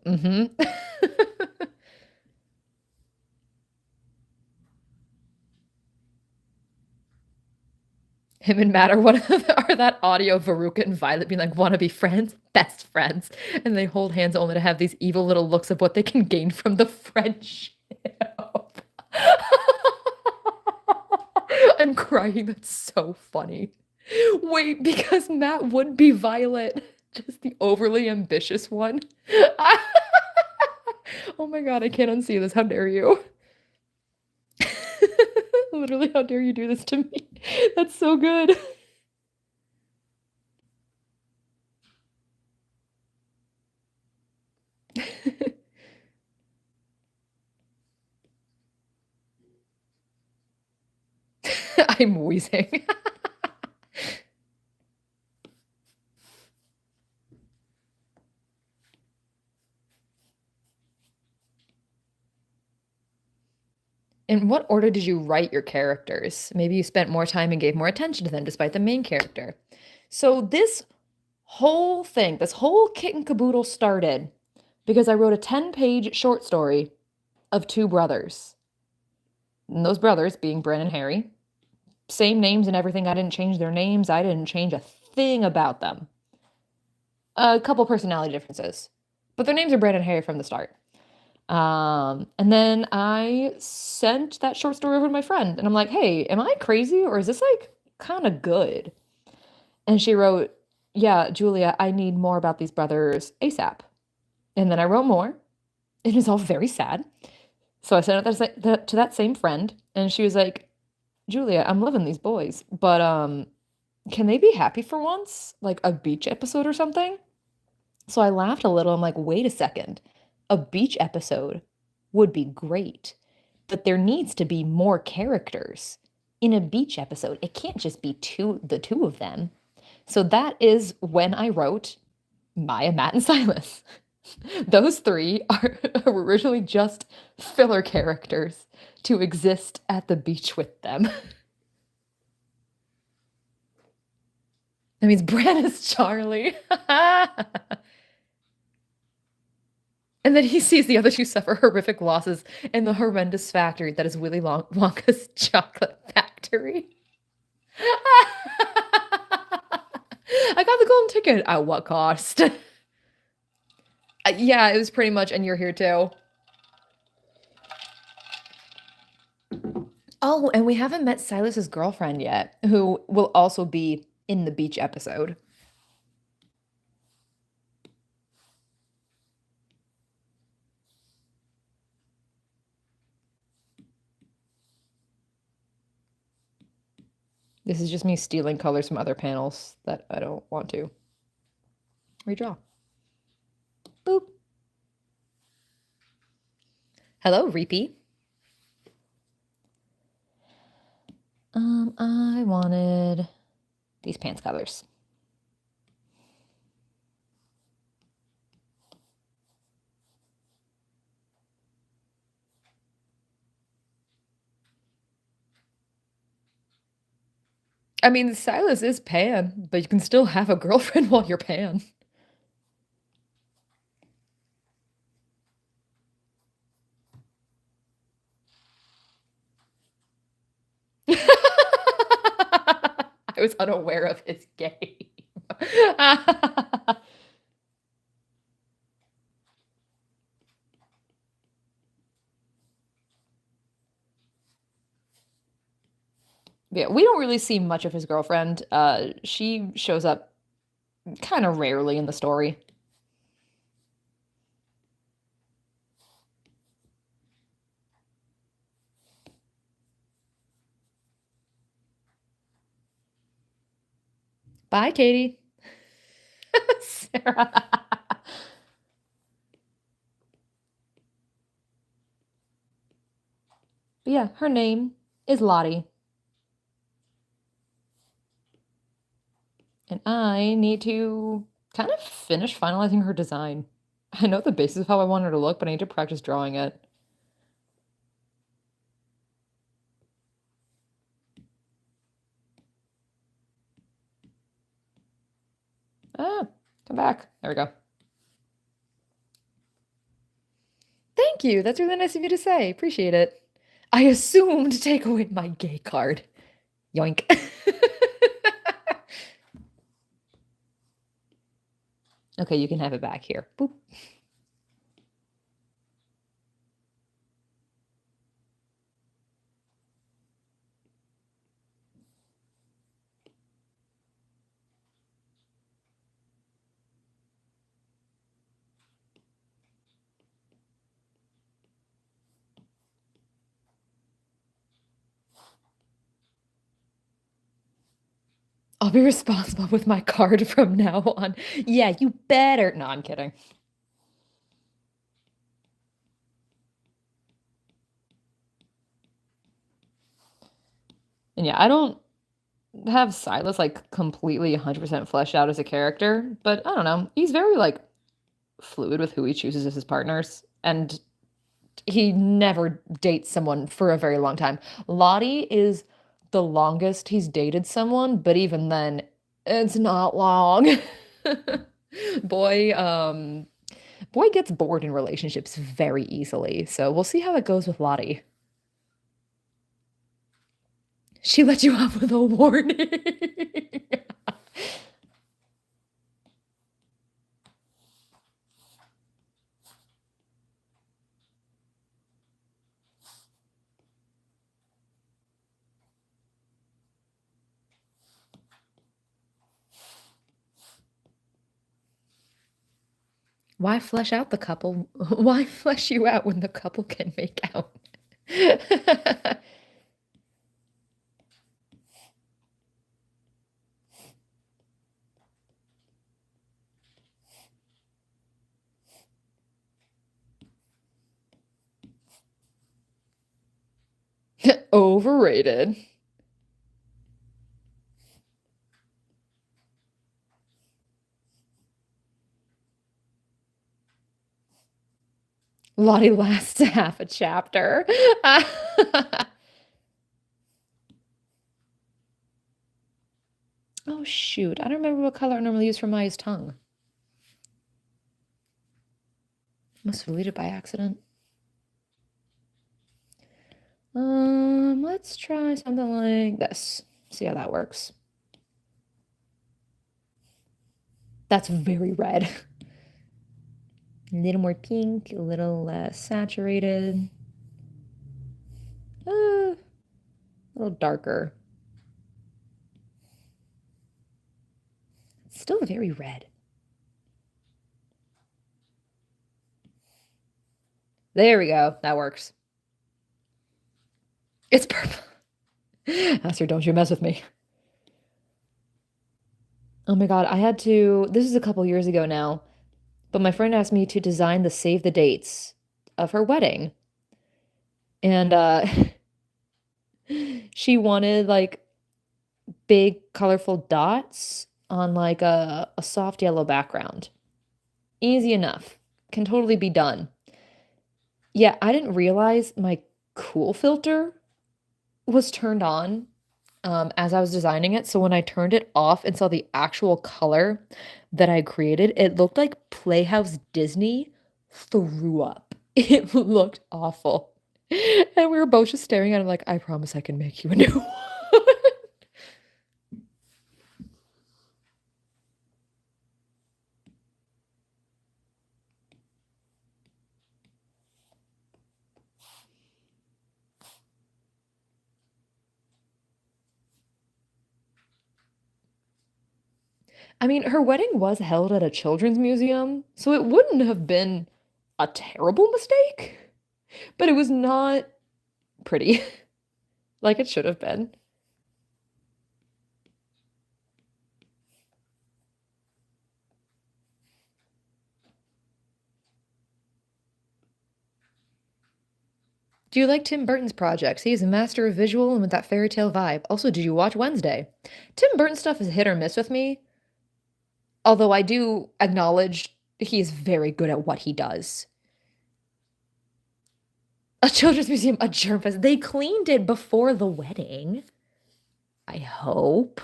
Him and Matt are one of are that audio of Veruca and Violet being like, wanna be friends? Best friends. And they hold hands only to have these evil little looks of what they can gain from the friendship. I'm crying. That's so funny. Wait, because Matt would be Violet, just the overly ambitious one. Oh my God, I can't unsee this. How dare you? Literally, how dare you do this to me? That's so good. I'm wheezing. In what order did you write your characters? Maybe you spent more time and gave more attention to them despite the main character. So this whole thing, this whole kit and caboodle started because I wrote a 10-page short story of two brothers. And those brothers being Bren and Harry. Same names and everything. I didn't change their names. I didn't change a thing about them. A couple personality differences. But their names are Bren and Harry from the start. And then I sent that short story over to my friend, and I'm like, hey, am I crazy or is this like kind of good? And she wrote, yeah, Julia, I need more about these brothers ASAP. And then I wrote more. It was all very sad. So I sent it to that same friend, and she was like, Julia, I'm loving these boys, but can they be happy for once? Like a beach episode or something? So I laughed a little. I'm like, wait a second. A beach episode would be great, but there needs to be more characters in a beach episode. It can't just be the two of them. So that is when I wrote Maya, Matt, and Silas. Those three are originally just filler characters to exist at the beach with them. That means Bran is Charlie. And then he sees the other two suffer horrific losses in the horrendous factory that is Willy Wonka's chocolate factory. I got the golden ticket. At what cost? Yeah, it was pretty much, and you're here too. Oh, and we haven't met Silas's girlfriend yet, who will also be in the beach episode. This is just me stealing colors from other panels that I don't want to redraw. Boop. Hello, Reapy. I wanted these pants colors. I mean, Silas is Pan, but you can still have a girlfriend while you're Pan. I was unaware of his game. Yeah, we don't really see much of his girlfriend. She shows up kind of rarely in the story. Bye, Katie. Sarah. But yeah, her name is Lottie. And I need to kind of finish finalizing her design. I know the basis of how I want her to look, but I need to practice drawing it. Ah, come back. There we go. Thank you. That's really nice of you to say. Appreciate it. I assumed to take away my gay card. Yoink. Okay, you can have it back here. Boop. I'll be responsible with my card from now on. Yeah, you better. No, I'm kidding. And yeah, I don't have Silas like completely 100% fleshed out as a character, but I don't know. He's very like fluid with who he chooses as his partners, and he never dates someone for a very long time. Lottie is the longest he's dated someone, but even then, it's not long. Boy, boy gets bored in relationships very easily, so we'll see how it goes with Lottie. She let you off with a warning. Why flesh out the couple? Why flesh you out when the couple can make out? Overrated. Lottie lasts half a chapter. Oh shoot, I don't remember what color I normally use for Maya's tongue. Must have deleted it by accident. Let's try something like this. See how that works. That's very red. A little more pink, a little less saturated. A little darker. Still very red. There we go. That works. It's purple. Aster, don't you mess with me. Oh my God, I had to. This is a couple years ago now, but my friend asked me to design the save the dates of her wedding. And she wanted like big colorful dots on like a soft yellow background. Easy enough. Can totally be done. Yeah, I didn't realize my cool filter was turned on as I was designing it. So when I turned it off and saw the actual color that I created, it looked like Playhouse Disney threw up. It looked awful. And we were both just staring at it like, I promise I can make you a new one. I mean, her wedding was held at a children's museum, so it wouldn't have been a terrible mistake, but it was not pretty like it should have been. Do you like Tim Burton's projects? He is a master of visual and with that fairy tale vibe. Also, did you watch Wednesday? Tim Burton stuff is hit or miss with me, although I do acknowledge he is very good at what he does. A children's museum, a germ fest. They cleaned it before the wedding. I hope.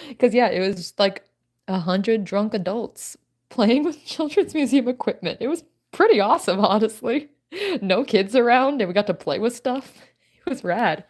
Because, yeah, it was just like 100 drunk adults playing with children's museum equipment. It was pretty awesome, honestly. No kids around, and we got to play with stuff. It was rad.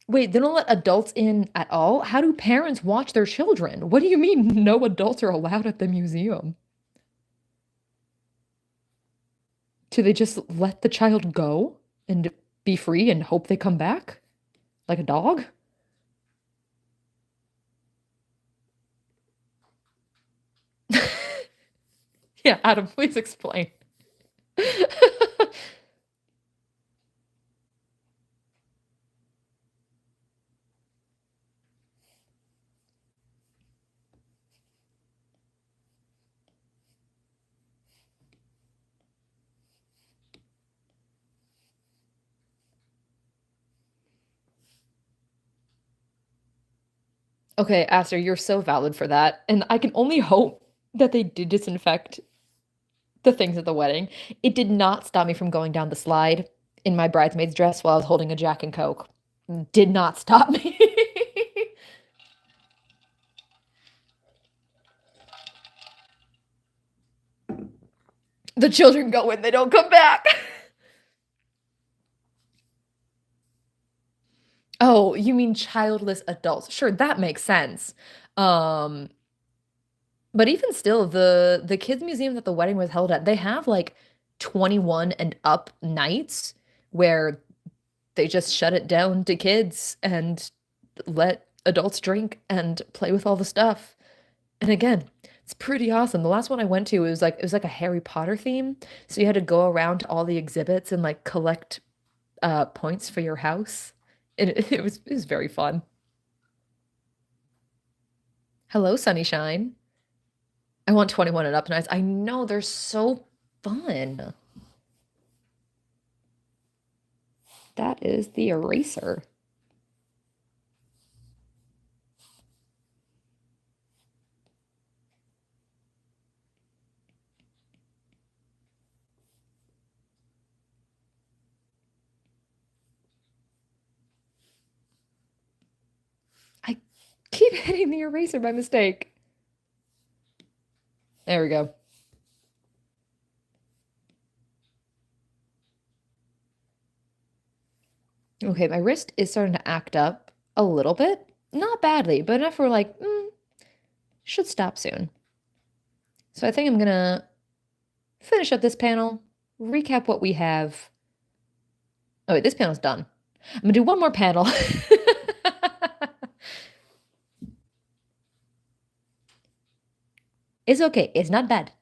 Wait, they don't let adults in at all? How do parents watch their children? What do you mean no adults are allowed at the museum? Do they just let the child go and be free and hope they come back? Like a dog? Yeah, Adam, please explain. Okay, Aster, you're so valid for that. And I can only hope that they did disinfect the things at the wedding. It did not stop me from going down the slide in my bridesmaid's dress while I was holding a Jack and Coke. Did not stop me. The children go in, they don't come back. Oh, you mean childless adults. Sure, that makes sense. Um, but even still, the kids museum that the wedding was held at, they have like 21 and up nights where they just shut it down to kids and let adults drink and play with all the stuff. And again, it's pretty awesome. The last one I went to, it was like a Harry Potter theme. So you had to go around to all the exhibits and like collect points for your house. And it was very fun. Hello, Sunnyshine. I want 21 and up nights. I know they're so fun. That is the eraser. I keep hitting the eraser by mistake. There we go. Okay, my wrist is starting to act up a little bit. Not badly, but enough for like, should stop soon. So I think I'm gonna finish up this panel, recap what we have. Oh wait, this panel's done. I'm gonna do one more panel. It's okay. It's not bad.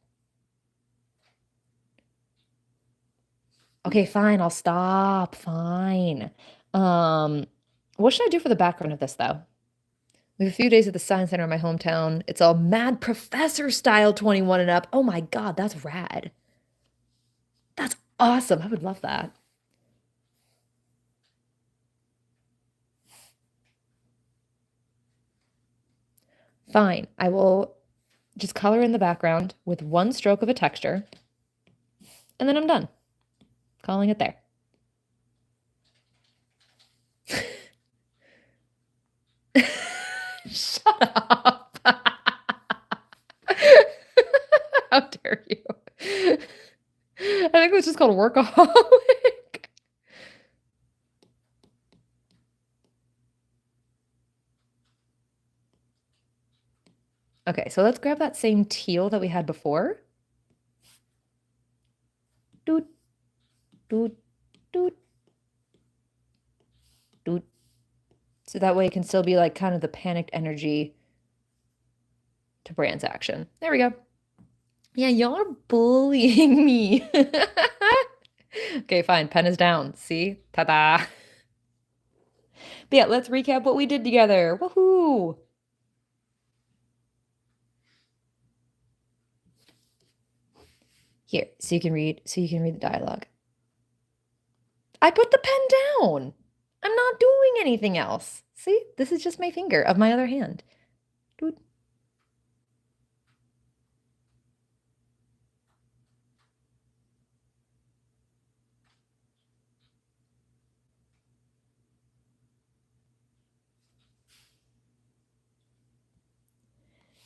Okay, fine. I'll stop. Fine. Um, what should I do for the background of this though? We have a few days at the Science Center in my hometown. It's all Mad Professor style 21 and up. Oh my God, that's rad. That's awesome. I would love that. Fine. I will just color in the background with one stroke of a texture, and then I'm done. Calling it there. Shut up. How dare you? I think it's just called workaholic. Okay, so let's grab that same teal that we had before. Doot, doot, doot, doot. So that way it can still be like kind of the panicked energy to Brand's action. There we go. Yeah, y'all are bullying me. Okay, fine. Pen is down. See? Ta-da. But yeah, let's recap what we did together. Woohoo! Here, so you can read the dialogue. I put the pen down. I'm not doing anything else. See? This is just my finger of my other hand. Doot.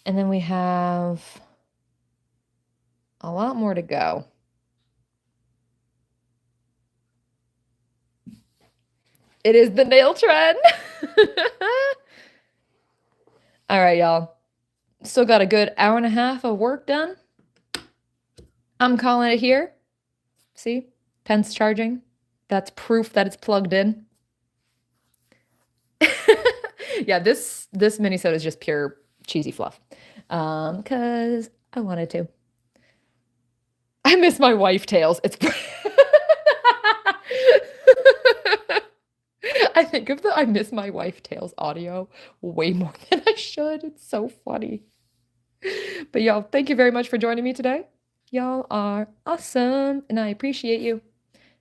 And then we have a lot more to go. It is the nail trend. All right, y'all. Still got a good hour and a half of work done. I'm calling it here. See? Pen's charging. That's proof that it's plugged in. Yeah, this mini-sode is just pure cheesy fluff. 'Cause I wanted to. I miss my wife tales. It's I think of the I miss my wife tales audio way more than I should. It's so funny. But y'all, thank you very much for joining me today. Y'all are awesome, and I appreciate you.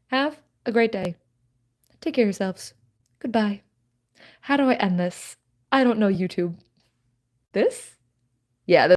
Have a great day. Take care of yourselves. Goodbye. How do I end this? I don't know YouTube. This? Yeah,